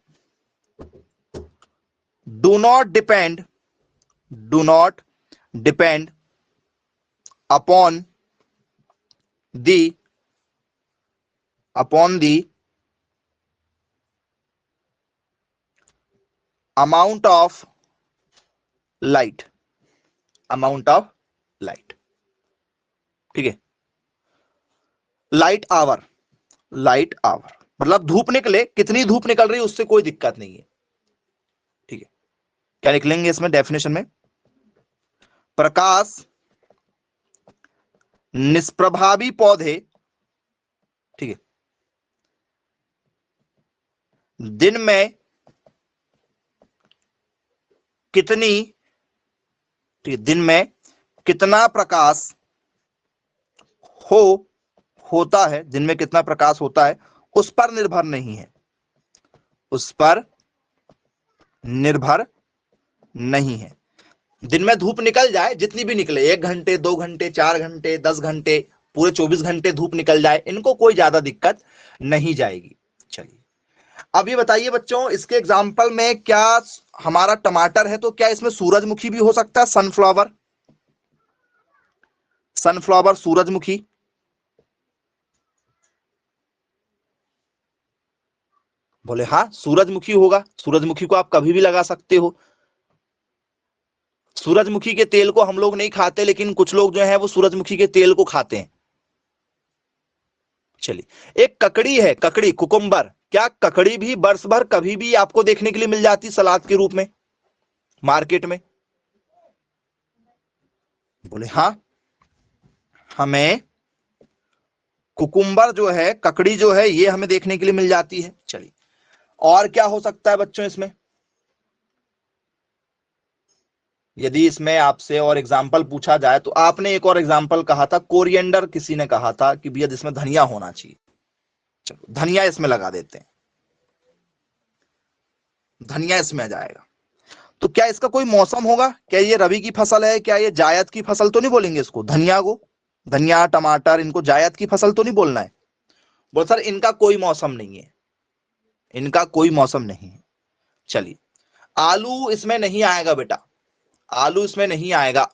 do not depend, do not depend upon the, upon the amount of light, amount of light. ठीक है, लाइट आवर, लाइट आवर मतलब धूप निकले, कितनी धूप निकल रही है उससे कोई दिक्कत नहीं है। ठीक है, क्या निकलेंगे इसमें डेफिनेशन में? प्रकाश निष्प्रभावी पौधे, ठीक है, दिन में कितनी, ठीक है, दिन में कितना प्रकाश हो होता है, दिन में कितना प्रकाश होता है उस पर निर्भर नहीं है, उस पर निर्भर नहीं है। दिन में धूप निकल जाए, जितनी भी निकले, 1 घंटे 2 घंटे 4 घंटे 10 घंटे, पूरे 24 घंटे धूप निकल जाए, इनको कोई ज्यादा दिक्कत नहीं जाएगी। चलिए, अब ये बताइए बच्चों, इसके एग्जाम्पल में क्या हमारा टमाटर है तो क्या इसमें सूरजमुखी भी हो सकता है? सनफ्लावर, सनफ्लावर सूरजमुखी। बोले हाँ, सूरजमुखी होगा, सूरजमुखी को आप कभी भी लगा सकते हो। सूरजमुखी के तेल को हम लोग नहीं खाते, लेकिन कुछ लोग जो है वो सूरजमुखी के तेल को खाते हैं। चलिए, एक ककड़ी है, ककड़ी कुकुम्बर, क्या ककड़ी भी वर्ष भर कभी भी आपको देखने के लिए मिल जाती सलाद के रूप में मार्केट में? बोले हाँ, हमें कुकुम्बर जो है, ककड़ी जो है, ये हमें देखने के लिए मिल जाती है। चलिए, और क्या हो सकता है बच्चों इसमें? यदि इसमें आपसे और एग्जाम्पल पूछा जाए तो आपने एक और एग्जाम्पल कहा था कोरिएंडर, किसी ने कहा था कि भैया इसमें धनिया होना चाहिए। चलो धनिया इसमें लगा देते हैं, धनिया इसमें आ जाएगा। तो क्या इसका कोई मौसम होगा? क्या ये रबी की फसल है? क्या ये जायद की फसल तो नहीं बोलेंगे इसको, धनिया को? धनिया टमाटर इनको जायद की फसल तो नहीं बोलना है? बोल सर इनका कोई मौसम नहीं है, इनका कोई मौसम नहीं है। चलिए, आलू इसमें नहीं आएगा बेटा, आलू इसमें नहीं आएगा।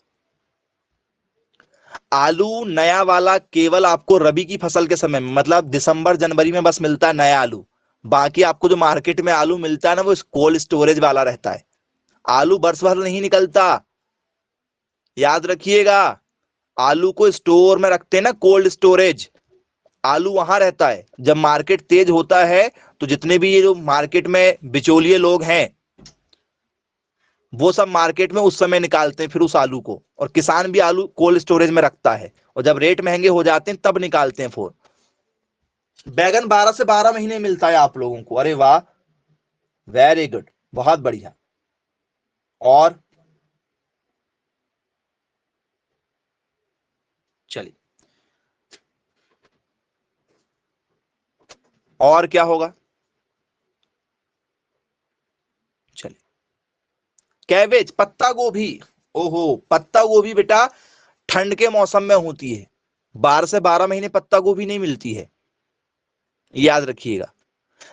आलू नया वाला केवल आपको रबी की फसल के समय में, मतलब दिसंबर जनवरी में बस मिलता है नया आलू। बाकी आपको जो मार्केट में आलू मिलता है ना, वो कोल्ड स्टोरेज वाला रहता है। आलू वर्ष भर नहीं निकलता, याद रखिएगा। आलू को स्टोर में रखते हैं ना, कोल्ड स्टोरेज, आलू वहां रहता है। जब मार्केट तेज होता है तो जितने भी ये जो मार्केट में बिचौलिए लोग हैं वो सब मार्केट में उस समय निकालते हैं फिर उस आलू को, और किसान भी आलू कोल्ड स्टोरेज में रखता है, और जब रेट महंगे हो जाते हैं तब निकालते हैं फोर। बैगन 12 से 12 महीने मिलता है आप लोगों को, अरे वाह, वेरी गुड, बहुत बढ़िया। और चलिए, और क्या होगा? चलिए, कैबेज, पत्ता गोभी। ओहो, पत्ता गोभी बेटा ठंड के मौसम में होती है, 12 से 12 महीने पत्ता गोभी नहीं मिलती है, याद रखिएगा।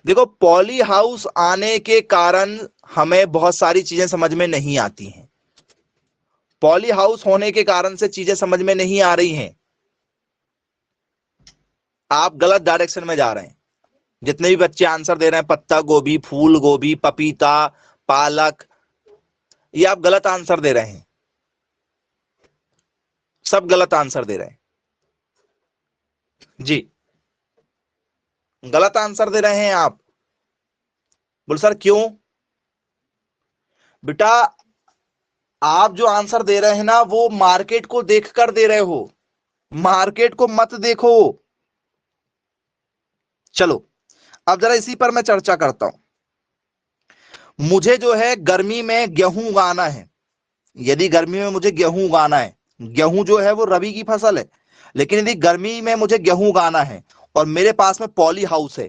देखो, पॉली हाउस आने के कारण हमें बहुत सारी चीजें समझ में नहीं आती हैं। पॉली हाउस होने के कारण से चीजें समझ में नहीं आ रही हैं, आप गलत डायरेक्शन में जा रहे हैं। जितने भी बच्चे आंसर दे रहे हैं पत्ता गोभी, फूल गोभी, पपीता, पालक, ये आप गलत आंसर दे रहे हैं, सब गलत आंसर दे रहे हैं जी, गलत आंसर दे रहे हैं आप। बोल सर क्यों? बेटा, आप जो आंसर दे रहे हैं ना वो मार्केट को देखकर दे रहे हो, मार्केट को मत देखो। चलो, अब जरा इसी पर मैं चर्चा करता हूं। मुझे जो है गर्मी में गेहूं उगाना है, यदि गर्मी में मुझे गेहूं उगाना है, गेहूं जो है वो रबी की फसल है, लेकिन यदि गर्मी में मुझे गेहूं उगाना है और मेरे पास में पॉली हाउस है,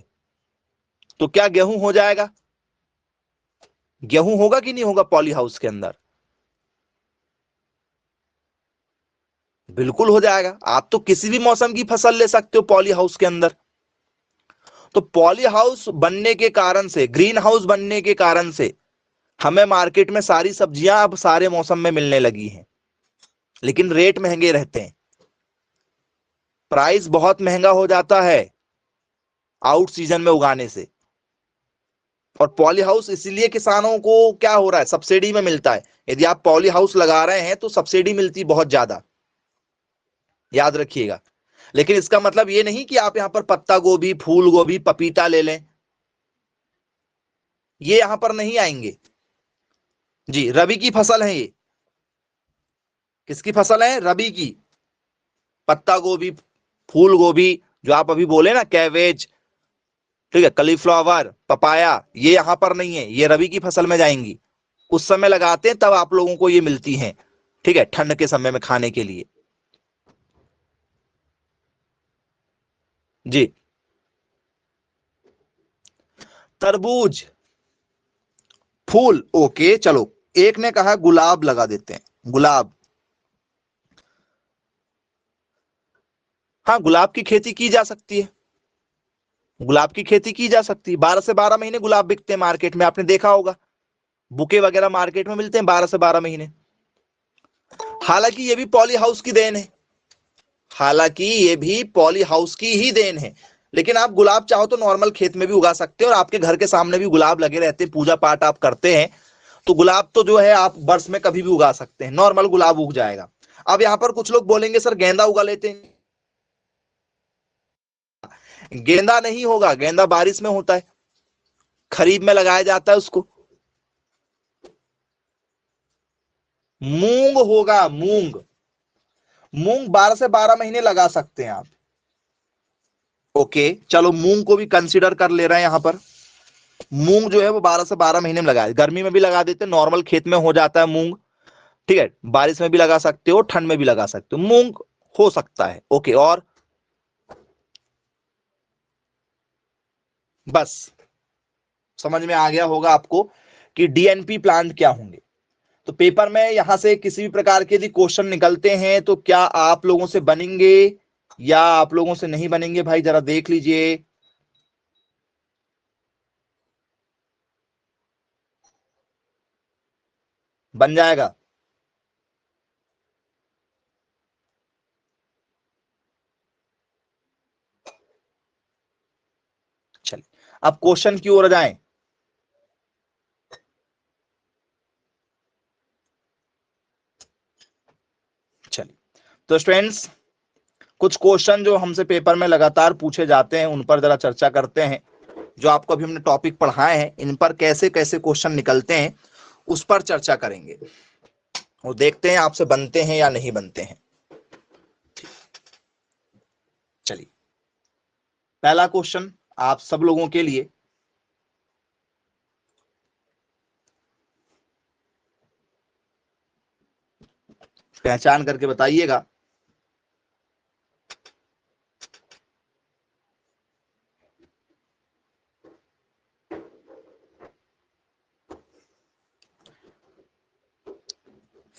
तो क्या गेहूं हो जाएगा? गेहूं होगा कि नहीं होगा पॉली हाउस के अंदर? बिल्कुल हो जाएगा। आप तो किसी भी मौसम की फसल ले सकते हो पॉली हाउस के अंदर। तो पॉली हाउस बनने के कारण से, ग्रीन हाउस बनने के कारण से हमें मार्केट में सारी सब्जियां अब सारे मौसम में मिलने लगी हैं, लेकिन रेट महंगे रहते हैं, प्राइस बहुत महंगा हो जाता है आउट सीजन में उगाने से। और पॉली हाउस इसीलिए किसानों को क्या हो रहा है, सब्सिडी में मिलता है। यदि आप पॉली हाउस लगा रहे हैं तो सब्सिडी मिलती बहुत ज्यादा, याद रखिएगा। लेकिन इसका मतलब ये नहीं कि आप यहां पर पत्ता गोभी, फूल गोभी, पपीता ले लें, ये यहां पर नहीं आएंगे जी। रबी की फसल है ये। किसकी फसल है? रबी की। पत्ता गोभी, फूल गोभी, जो आप अभी बोले ना, कैवेज, ठीक है, कलीफ्लावर, पपाया, ये यहां पर नहीं है, ये रबी की फसल में जाएंगी। उस समय लगाते हैं तब आप लोगों को ये मिलती हैं, ठीक है, ठंड के समय में खाने के लिए जी। तरबूज, फूल, ओके चलो। एक ने कहा गुलाब लगा देते हैं, गुलाब। हाँ, गुलाब की खेती की जा सकती है, गुलाब की खेती की जा सकती है। 12 से 12 महीने गुलाब बिकते हैं मार्केट में, आपने देखा होगा, बुके वगैरह मार्केट में मिलते हैं 12 से 12 महीने। हालांकि ये भी पॉली हाउस की देन है, हालांकि ये भी पॉली हाउस की ही देन है, लेकिन आप गुलाब चाहो तो नॉर्मल खेत में भी उगा सकते हैं, और आपके घर के सामने भी गुलाब लगे रहते हैं, पूजा पाठ आप करते हैं तो गुलाब तो जो है आप वर्ष में कभी भी उगा सकते हैं, नॉर्मल गुलाब उग जाएगा। अब यहां पर कुछ लोग बोलेंगे सर गेंदा उगा लेते हैं, गेंदा नहीं होगा, गेंदा बारिश में होता है, खरीफ में लगाया जाता है उसको। मूंग होगा, मूंग, मूंग 12 से 12 महीने लगा सकते हैं आप। ओके चलो, मूंग को भी कंसीडर कर ले रहे हैं यहां पर। मूंग जो है वो 12 से 12 महीने में लगाए, गर्मी में भी लगा देते हैं, नॉर्मल खेत में हो जाता है मूंग, ठीक है, बारिश में भी लगा सकते हो, ठंड में भी लगा सकते हो, मूंग हो सकता है। ओके, और बस समझ में आ गया होगा आपको कि डीएनपी प्लांट क्या होंगे। तो पेपर में यहां से किसी भी प्रकार के यदि क्वेश्चन निकलते हैं तो क्या आप लोगों से बनेंगे या आप लोगों से नहीं बनेंगे, भाई जरा देख लीजिए। बन जाएगा? चलिए, अब क्वेश्चन की ओर जाएं। चलिए, तो स्टूडेंट्स, कुछ क्वेश्चन जो हमसे पेपर में लगातार पूछे जाते हैं उन पर जरा चर्चा करते हैं। जो आपको अभी हमने टॉपिक पढ़ाए हैं इन पर कैसे कैसे क्वेश्चन निकलते हैं उस पर चर्चा करेंगे, और देखते हैं आपसे बनते हैं या नहीं बनते हैं। चलिए, पहला क्वेश्चन आप सब लोगों के लिए, पहचान करके बताइएगा।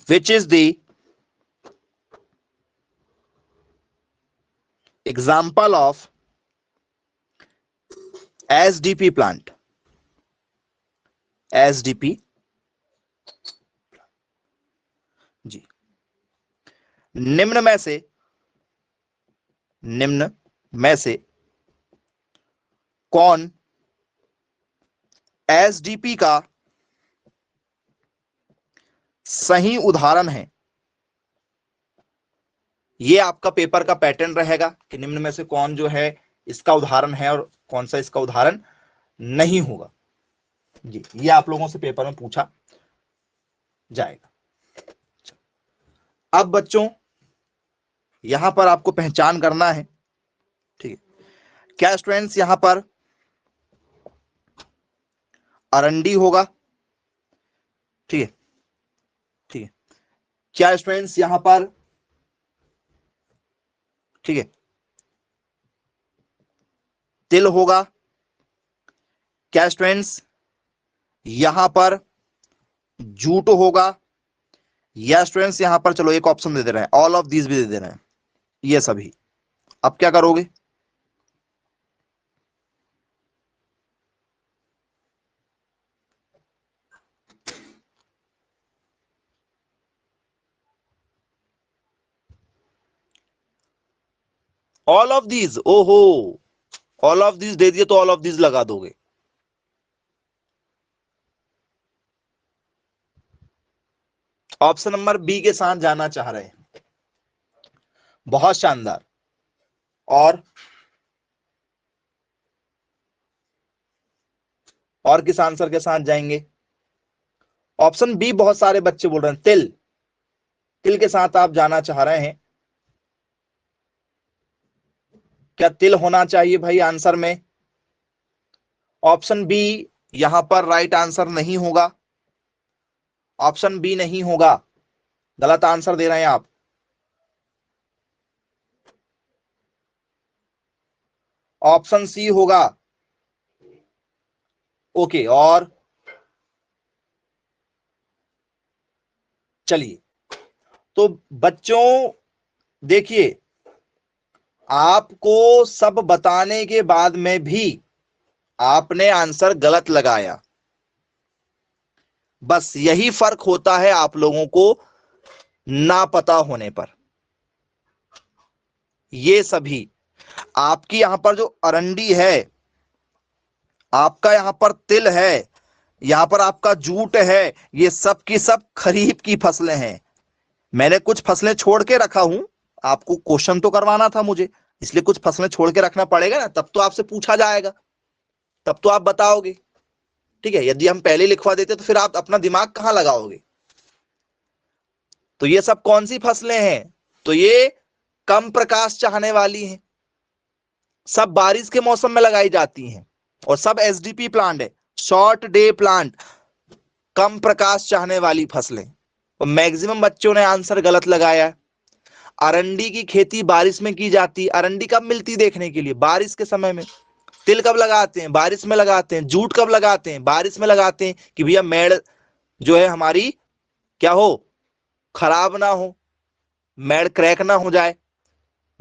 Which is the example of SDP plant? SDP जी। निम्न में से कौन एसडीपी का सही उदाहरण है? ये आपका पेपर का पैटर्न रहेगा कि निम्न में से कौन जो है इसका उदाहरण है और कौन सा इसका उदाहरण नहीं होगा। जी, ये आप लोगों से पेपर में पूछा जाएगा। अब बच्चों यहां पर आपको पहचान करना है, ठीक है। क्या स्टूडेंट्स यहां पर अरंडी होगा? ठीक है, ठीक है। क्या स्टूडेंट्स यहां पर, ठीक है, तिल होगा? क्या स्टूडेंट्स यहां पर जूट होगा? या स्टूडेंट्स यहां पर चलो एक ऑप्शन दे दे रहे हैं, ऑल ऑफ दीज भी दे दे रहे हैं, ये सभी। अब क्या करोगे? ऑल ऑफ दीज, ओहो, ऑल ऑफ दीज दे दिए तो ऑल ऑफ दीज लगा दोगे। ऑप्शन नंबर बी के साथ जाना चाह रहे हैं, बहुत शानदार। और किस आंसर के साथ जाएंगे? ऑप्शन बी बहुत सारे बच्चे बोल रहे हैं, तिल। तिल के साथ आप जाना चाह रहे हैं। क्या तिल होना चाहिए भाई आंसर में? ऑप्शन बी यहां पर राइट आंसर नहीं होगा। ऑप्शन बी नहीं होगा, गलत आंसर दे रहे हैं आप। ऑप्शन सी होगा। ओके, और चलिए, तो बच्चों देखिए, आपको सब बताने के बाद में भी आपने आंसर गलत लगाया। बस यही फर्क होता है आप लोगों को ना पता होने पर। ये सभी आपकी यहां पर जो अरंडी है, आपका यहां पर तिल है, यहां पर आपका जूट है, ये सब की सब खरीफ की फसलें हैं। मैंने कुछ फसलें छोड़ के रखा हूं, आपको क्वेश्चन तो करवाना था मुझे, इसलिए कुछ फसलें छोड़ के रखना पड़ेगा ना, तब तो आपसे पूछा जाएगा, तब तो आप बताओगे। ठीक है, यदि हम पहले लिखवा देते तो फिर आप अपना दिमाग कहां लगाओगे? तो ये सब कौन सी फसलें हैं? तो ये कम प्रकाश चाहने वाली हैं, सब बारिश के मौसम में लगाई जाती हैं, और सब एसडीपी प्लांट है, शॉर्ट डे प्लांट, कम प्रकाश चाहने वाली फसलें। और मैक्सिमम बच्चों ने आंसर गलत लगाया। अरंडी की खेती बारिश में की जाती है। अरंडी कब मिलती देखने के लिए? बारिश के समय में। तिल कब लगाते हैं? बारिश में लगाते हैं। जूट कब लगाते हैं? बारिश में लगाते हैं, कि भैया मेड़ जो है हमारी क्या हो, खराब ना हो, मेड़ क्रैक ना हो जाए,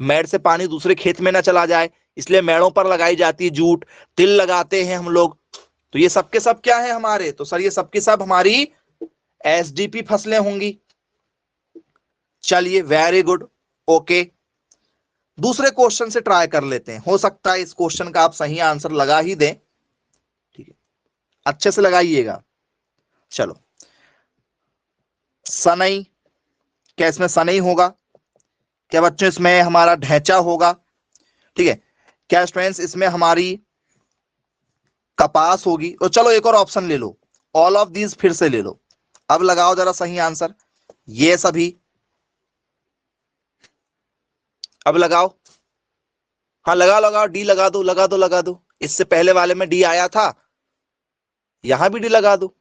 मेड़ से पानी दूसरे खेत में ना चला जाए, इसलिए मेड़ों पर लगाई जाती है जूट। तिल लगाते हैं हम लोग। तो ये सब के सब क्या है हमारे? तो सर ये सब की सब हमारी एसडीपी फसलें होंगी। चलिए, वेरी गुड, ओके। दूसरे क्वेश्चन से ट्राई कर लेते हैं, हो सकता है इस क्वेश्चन का आप सही आंसर लगा ही दें। ठीक है, अच्छे से लगाइएगा। चलो, सनई, क्या इसमें सनई होगा? क्या बच्चों इसमें हमारा ढैंचा होगा? ठीक है, क्या स्टूडेंट्स इसमें हमारी कपास होगी? तो चलो एक और ऑप्शन ले लो, ऑल ऑफ दीज फिर से ले लो। अब लगाओ जरा सही आंसर, ये सभी। अब लगाओ, हाँ लगाओ लगाओ, डी लगा दो, लगा दो, लगा दो। इससे पहले वाले में डी आया था, यहां भी डी लगा दो।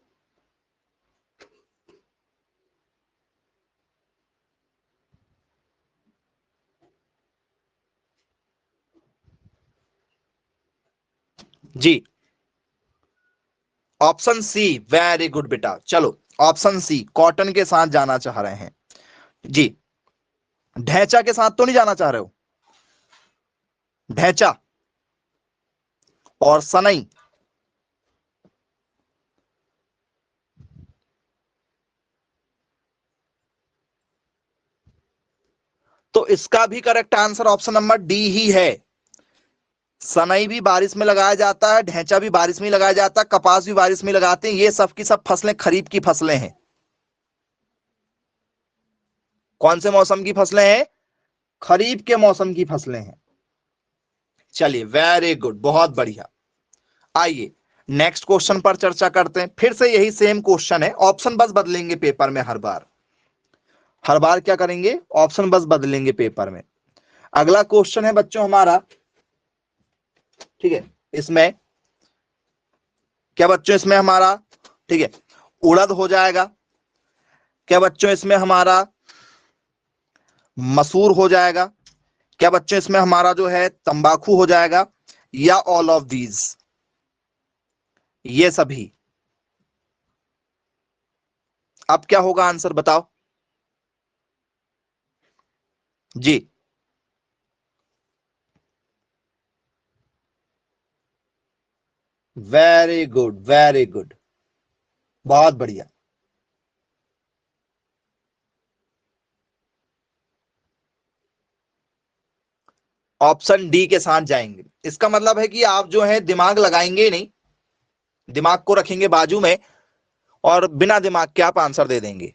जी, ऑप्शन सी, वेरी गुड बेटा। चलो ऑप्शन सी कॉटन के साथ जाना चाह रहे हैं जी। ढैंचा के साथ तो नहीं जाना चाह रहे हो? ढैंचा और सनई, तो इसका भी correct answer option number D ही है। सनई भी बारिश में लगाया जाता है, ढैंचा भी बारिश में लगाया जाता है, कपास भी बारिश में लगाते हैं। ये सब की सब फसलें खरीफ की फसलें हैं। कौन से मौसम की फसलें हैं? खरीफ के मौसम की फसलें हैं। चलिए वेरी गुड, बहुत बढ़िया। आइए नेक्स्ट क्वेश्चन पर चर्चा करते हैं। फिर से यही सेम क्वेश्चन है, ऑप्शन बस बदलेंगे पेपर में। हर बार क्या करेंगे? ऑप्शन बस बदलेंगे पेपर में। अगला क्वेश्चन है बच्चों हमारा, ठीक है, इसमें क्या बच्चों, इसमें हमारा, ठीक है, उड़द हो जाएगा क्या बच्चों? इसमें हमारा मसूर हो जाएगा क्या बच्चों? इसमें हमारा जो है तंबाकू हो जाएगा, या ऑल ऑफ दीज, ये सभी? अब क्या होगा आंसर बताओ जी। वेरी गुड, वेरी गुड, बहुत बढ़िया। ऑप्शन डी के साथ जाएंगे, इसका मतलब है कि आप जो है दिमाग लगाएंगे ही नहीं, दिमाग को रखेंगे बाजू में और बिना दिमाग के आप आंसर दे देंगे।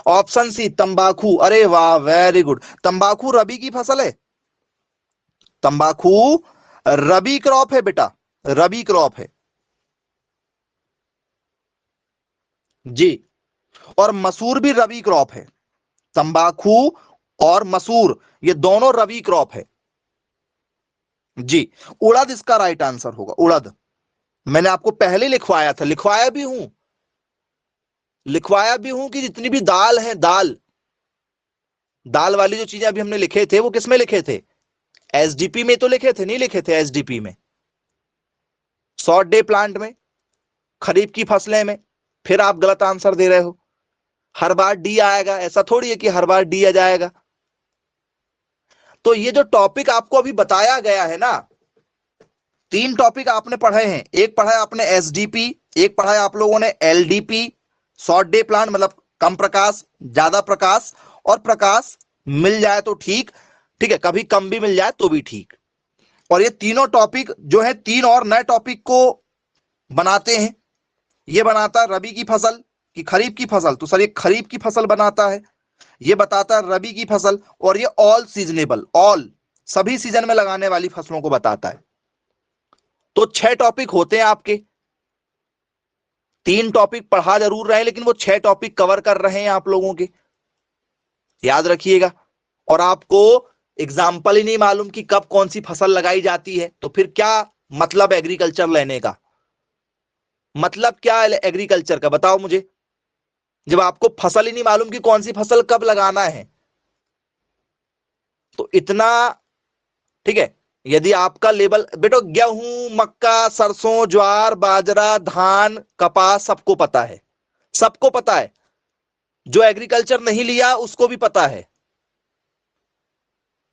ऑप्शन सी तंबाकू, अरे वाह वेरी गुड। तंबाकू रबी की फसल है? तंबाकू रबी क्रॉप है बेटा, रबी क्रॉप है जी। और मसूर भी रबी क्रॉप है। तंबाकू और मसूर ये दोनों रबी क्रॉप है जी। उड़द इसका राइट आंसर होगा, उड़द। मैंने आपको पहले लिखवाया था, लिखवाया भी हूं कि जितनी भी दाल है, दाल दाल वाली जो चीजें अभी हमने लिखे थे वो किस में लिखे थे? एसडीपी में तो लिखे थे, नहीं लिखे थे एसडीपी में? शॉर्ट डे प्लांट में, खरीफ की फसलें में। फिर आप गलत आंसर दे रहे हो। हर बार डी आएगा ऐसा थोड़ी है कि हर बार डी आ जाएगा। तो ये जो टॉपिक आपको अभी बताया गया है ना, 3 टॉपिक आपने पढ़े हैं। एक पढ़ा है आपने एसडीपी, एक पढ़ा है आप लोगों ने एलडीपी, शॉर्ट डे प्लांट मतलब कम प्रकाश, ज्यादा प्रकाश, और प्रकाश मिल जाए तो ठीक, ठीक है, कभी कम भी मिल जाए तो भी ठीक। और ये तीनों टॉपिक जो है 3 और नए टॉपिक को बनाते हैं। ये बनाता है रबी की फसल की खरीफ की फसल, तो सर ये खरीफ की फसल बनाता है। ये बताता है रबी की फसल, और ये ऑल सीजनेबल, ऑल सभी सीजन में लगाने वाली फसलों को बताता है। तो 6 टॉपिक होते हैं आपके। 3 टॉपिक पढ़ा जरूर रहे हैं, लेकिन वो 6 टॉपिक कवर कर रहे हैं आप लोगों के, याद रखिएगा। और आपको एग्जाम्पल ही नहीं मालूम कि कब कौन सी फसल लगाई जाती है, तो फिर क्या मतलब एग्रीकल्चर लेने का? मतलब क्या है एग्रीकल्चर का, बताओ मुझे। जब आपको फसल ही नहीं मालूम कि कौन सी फसल कब लगाना है, तो इतना, ठीक है। यदि आपका लेवल बेटो, गेहूं, मक्का, सरसों, ज्वार, बाजरा, धान, कपास सबको पता है, सबको पता है। जो एग्रीकल्चर नहीं लिया उसको भी पता है।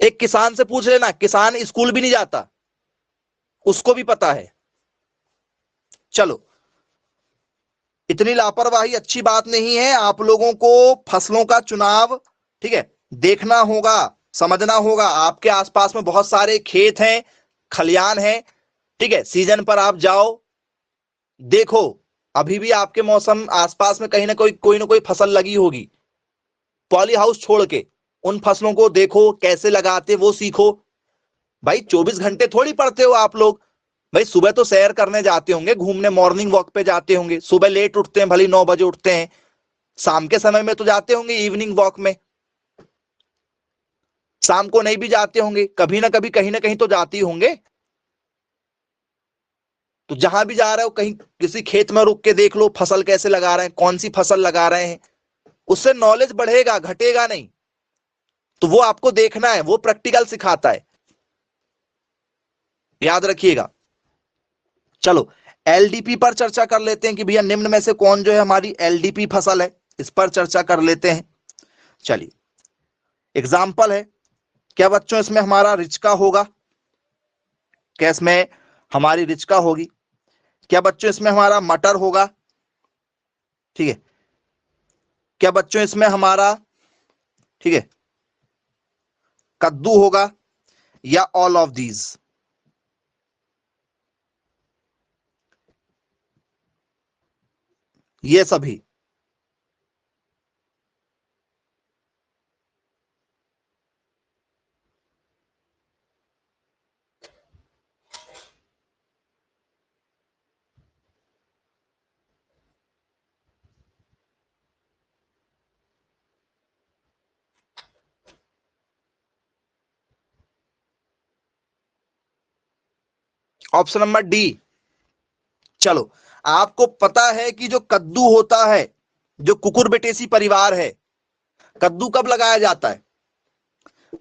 एक किसान से पूछ लेना, किसान स्कूल भी नहीं जाता, उसको भी पता है। चलो, इतनी लापरवाही अच्छी बात नहीं है। आप लोगों को फसलों का चुनाव, ठीक है, देखना होगा, समझना होगा। आपके आसपास में बहुत सारे खेत हैं, खलियान हैं, ठीक है, सीजन पर आप जाओ, देखो। अभी भी आपके मौसम आसपास में कहीं ना कोई फसल लगी होगी। पॉली हाउस छोड़ के उन फसलों को देखो, कैसे लगाते वो सीखो। भाई 24 घंटे थोड़ी पढ़ते हो आप लोग। भाई सुबह तो सैर करने जाते होंगे, घूमने, मॉर्निंग वॉक पे जाते होंगे। सुबह लेट उठते हैं, भले 9 बजे उठते हैं। शाम के समय में तो जाते होंगे इवनिंग वॉक में। शाम को नहीं भी जाते होंगे, कभी ना कभी कहीं ना कहीं तो जाते ही होंगे। तो जहां भी जा रहे हो, कहीं किसी खेत में रुक के देख लो फसल कैसे लगा रहे हैं, कौन सी फसल लगा रहे हैं। उससे नॉलेज बढ़ेगा, घटेगा नहीं। तो वो आपको देखना है, वो प्रैक्टिकल सिखाता है, याद रखिएगा। चलो एलडीपी पर चर्चा कर लेते हैं कि भैया निम्न में से कौन जो है हमारी एलडीपी फसल है, इस पर चर्चा कर लेते हैं। चलिए एग्जाम्पल है, क्या बच्चों इसमें हमारा रिचका होगा? क्या इसमें हमारी रिचका होगी? क्या बच्चों इसमें हमारा मटर होगा? ठीक है। क्या बच्चों इसमें हमारा, ठीक है, कद्दू होगा? या ऑल ऑफ दीज? ये सभी। Option number D. चलो, आपको पता है कि जो कद्दू होता है, जो कुकुरबिटेसी परिवार है, कद्दू कब लगाया जाता है?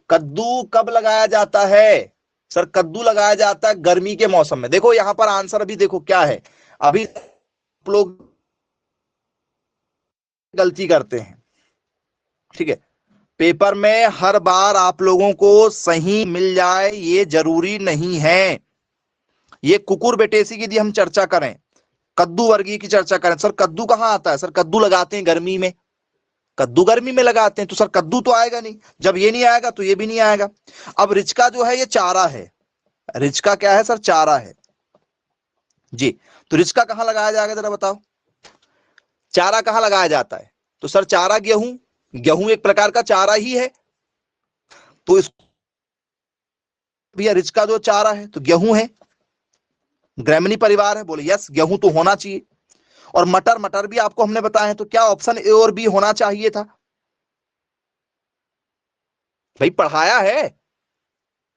कद्दू कब लगाया जाता है? सर कद्दू लगाया जाता है गर्मी के मौसम में। देखो यहां पर आंसर अभी देखो क्या है, अभी लोग गलती करते हैं, ठीक है। पेपर में हर बार आप लोगों को सही मिल जाए ये जरूरी नहीं है। ये कुकुरबिटेसी की यदि हम चर्चा करें, कद्दू वर्गीय की चर्चा करें, सर कद्दू कहां आता है? सर कद्दू लगाते हैं गर्मी में, कद्दू गर्मी में लगाते हैं, तो सर कद्दू तो आएगा नहीं। जब ये नहीं आएगा तो ये भी नहीं आएगा। अब रिचका जो है ये चारा है, रिचका क्या है सर? चारा है जी। तो रिचका कहां लगाया जाएगा जरा बताओ, चारा कहां लगाया जाता है? तो सर चारा गेहूं, गेहूं एक प्रकार का चारा ही है, तो इस भैया रिचका जो चारा है तो गेहूं है, ग्रैमनी परिवार है। बोले यस, गेहूं तो होना चाहिए। और मटर, मटर भी आपको हमने बताया, तो क्या ऑप्शन ए और बी होना चाहिए था? भाई पढ़ाया है,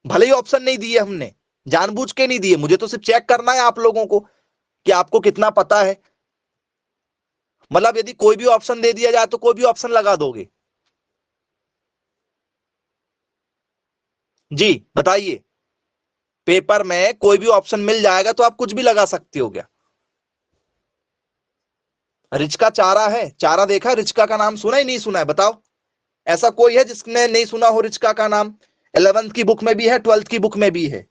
भले ही ऑप्शन नहीं दिए हमने, जानबूझ के नहीं दिए, मुझे तो सिर्फ चेक करना है आप लोगों को कि आपको कितना पता है। मतलब यदि कोई भी ऑप्शन दे दिया जाए तो कोई भी ऑप्शन लगा दोगे? जी बताइए, पेपर में कोई भी ऑप्शन मिल जाएगा तो आप कुछ भी लगा सकते हो क्या? रिचका चारा है, चारा देखा, रिचका का नाम सुना ही नहीं सुना है? बताओ, ऐसा कोई है जिसने नहीं सुना हो रिचका का नाम? 11th की बुक में भी है, 12th की बुक में भी है।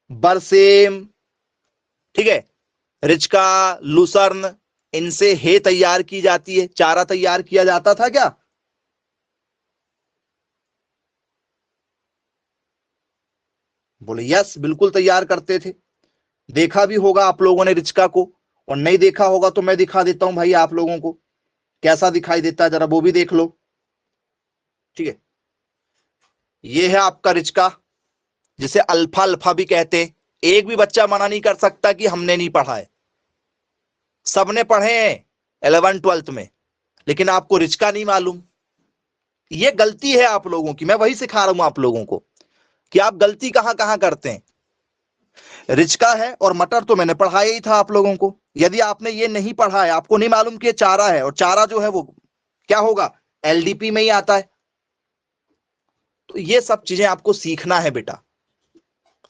बरसेम, ठीक है, रिचका, लूसर्न, इनसे हे तैयार की जाती है, चारा तैयार किया जाता था क्या? बोले यस, बिल्कुल तैयार करते थे। देखा भी होगा आप लोगों ने रिचका को, और नहीं देखा होगा तो मैं दिखा देता हूं भाई आप लोगों को कैसा दिखाई देता है, जरा वो भी देख लो। ठीक है, ये है आपका रिचका, जिसे अल्फा अल्फा भी कहते हैं। एक भी बच्चा मना नहीं कर सकता कि हमने नहीं पढ़ा है, सबने पढ़े हैं 11 12th में, लेकिन आपको रिचका नहीं मालूम। ये गलती है आप लोगों की, मैं वही सिखा रहा हूं आप लोगों को कि आप गलती कहां कहां करते हैं। रिचका है और मटर तो मैंने पढ़ाया ही था आप लोगों को। यदि आपने ये नहीं पढ़ा है, आपको नहीं मालूम कि ये चारा है, और चारा जो है वो क्या होगा? एलडीपी में ही आता है। तो ये सब चीजें आपको सीखना है बेटा।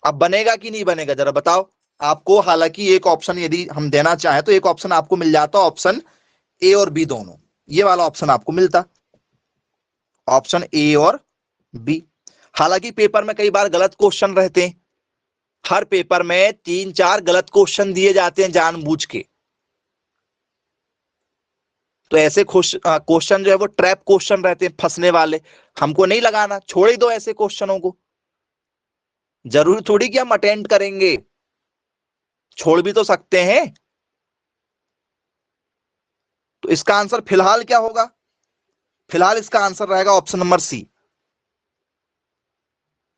अब बनेगा कि नहीं बनेगा जरा बताओ आपको। हालांकि एक ऑप्शन यदि हम देना चाहें तो एक ऑप्शन आपको मिल जाता, ऑप्शन ए और बी दोनों, ये वाला ऑप्शन आपको मिलता, ऑप्शन ए और बी। हालांकि पेपर में कई बार गलत क्वेश्चन रहते हैं, हर पेपर में 3 4 गलत क्वेश्चन दिए जाते हैं जानबूझ के। तो ऐसे क्वेश्चन जो है वो ट्रैप क्वेश्चन रहते हैं, फंसने वाले। हमको नहीं लगाना, छोड़ ही दो ऐसे क्वेश्चनों को। जरूरी थोड़ी कि हम अटेंड करेंगे, छोड़ भी तो सकते हैं। तो इसका आंसर फिलहाल क्या होगा? फिलहाल इसका आंसर रहेगा ऑप्शन नंबर सी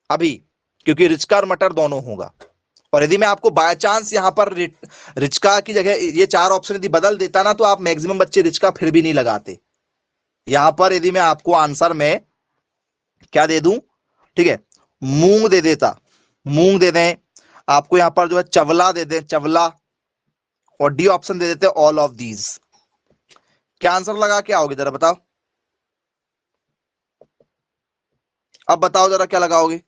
अभी, क्योंकि रिचका और मटर दोनों होगा। और यदि मैं आपको बाय चांस यहां पर रिचका की जगह ये 4 ऑप्शन यदि बदल देता ना, तो आप मैक्सिमम बच्चे रिचका फिर भी नहीं लगाते। यहां पर यदि मैं आपको आंसर में क्या दे दूं, ठीक है, मूंग दे देता, मूंग दे दें आपको, यहां पर जो है चवला दे दें, चवला, और डी ऑप्शन दे देते ऑल ऑफ दीज, क्या आंसर लगा के आओगे जरा बताओ? अब बताओ जरा क्या लगाओगे?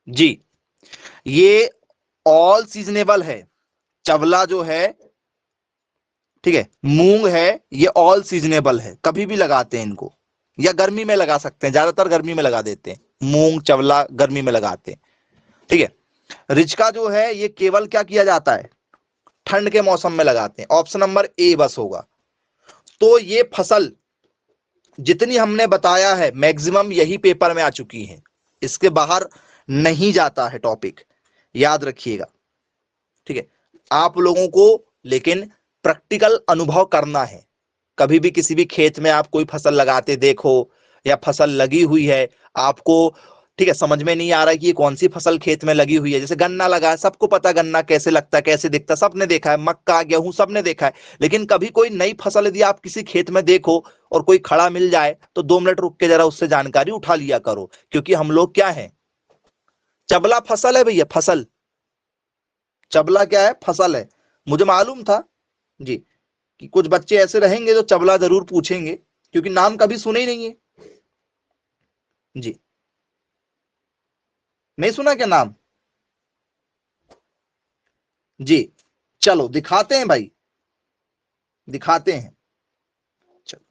जी, ये ऑल सीजनेबल है। चवला जो है, ठीक है, मूंग है, ये ऑल सीजनेबल है, कभी भी लगाते हैं इनको, या गर्मी में लगा सकते हैं, ज्यादातर गर्मी में लगा देते हैं, मूंग चवला गर्मी में लगाते हैं, ठीक है। रिचका जो है ये केवल क्या किया जाता है, ठंड के मौसम में लगाते हैं। ऑप्शन नंबर ए बस होगा। तो ये फसल जितनी हमने बताया है मैक्सिमम यही पेपर में आ चुकी है, इसके बाहर नहीं जाता है टॉपिक, याद रखिएगा, ठीक है। आप लोगों को लेकिन प्रैक्टिकल अनुभव करना है। कभी भी किसी भी खेत में आप कोई फसल लगाते देखो, या फसल लगी हुई है आपको, ठीक है, समझ में नहीं आ रहा है कि ये कौन सी फसल खेत में लगी हुई है, जैसे गन्ना लगा है, सबको पता गन्ना कैसे लगता है, कैसे दिखता है, सबने देखा है, मक्का गेहूं सबने देखा है। लेकिन कभी कोई नई फसल यदि आप किसी खेत में देखो और कोई खड़ा मिल जाए तो 2 मिनट रुक के जरा उससे जानकारी उठा लिया करो, क्योंकि हम लोग क्या है, चबला फसल है भैया, फसल। चबला क्या है, फसल है। मुझे मालूम था जी कि कुछ बच्चे ऐसे रहेंगे जो चबला जरूर पूछेंगे, क्योंकि नाम कभी सुने ही नहीं है जी। नहीं सुना क्या नाम? जी, चलो दिखाते हैं भाई, दिखाते हैं। चलो,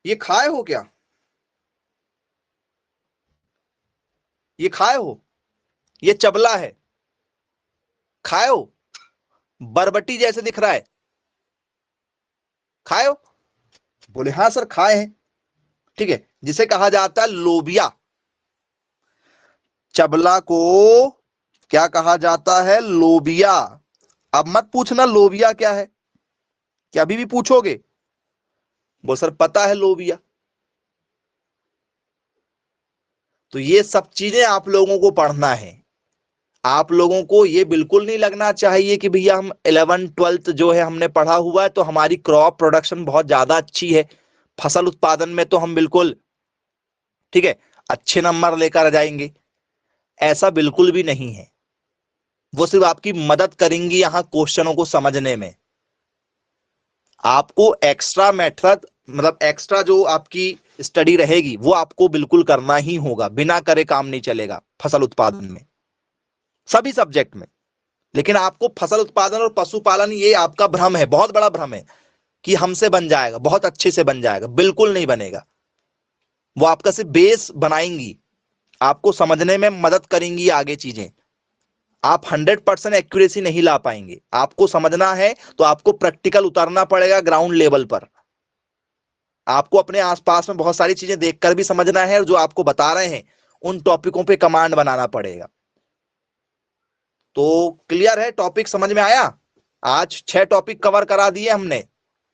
ये खाए हो क्या? ये खाए हो? ये चबला है, खाए हो? बरबटी जैसे दिख रहा है, खाए हो? बोले हाँ सर खाए हैं, ठीक है। जिसे कहा जाता है लोबिया, चबला को क्या कहा जाता है, लोबिया। अब मत पूछना लोबिया क्या है, क्या अभी भी पूछोगे? वो सर पता है लोबिया। तो ये सब चीजें आप लोगों को पढ़ना है। आप लोगों को ये बिल्कुल नहीं लगना चाहिए कि भैया हम 11th 12th जो है हमने पढ़ा हुआ है तो हमारी क्रॉप प्रोडक्शन बहुत ज्यादा अच्छी है, फसल उत्पादन में तो हम बिल्कुल, ठीक है, अच्छे नंबर लेकर आ जाएंगे। ऐसा बिल्कुल भी नहीं है। वो सिर्फ आपकी मदद करेंगी यहाँ क्वेश्चनों को समझने में। आपको एक्स्ट्रा मेथड, मतलब एक्स्ट्रा जो आपकी स्टडी रहेगी वो आपको बिल्कुल करना ही होगा, बिना करे काम नहीं चलेगा फसल उत्पादन में, सभी सब्जेक्ट में। लेकिन आपको फसल उत्पादन और पशुपालन, ये आपका भ्रम है, बहुत बड़ा भ्रम है कि हमसे बन जाएगा, बहुत अच्छे से बन जाएगा, बिल्कुल नहीं बनेगा। वो आपका सिर्फ बेस बनाएंगी, आपको समझने में मदद करेंगी आगे चीजें। आप 100% एक्यूरेसी नहीं ला पाएंगे। आपको समझना है तो आपको प्रैक्टिकल उतारना पड़ेगा ग्राउंड लेवल पर। आपको अपने आसपास में बहुत सारी चीजें देखकर भी समझना है, और जो आपको बता रहे हैं उन टॉपिकों पे कमांड बनाना पड़ेगा। तो क्लियर है, टॉपिक समझ में आया? आज 6 टॉपिक कवर करा दिए हमने।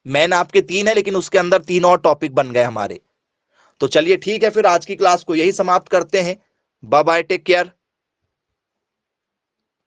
मेन आपके 3 है, लेकिन उसके अंदर 3 और टॉपिक बन गए हमारे। तो चलिए ठीक है, फिर आज की क्लास को यही समाप्त करते हैं। Bye bye, take care.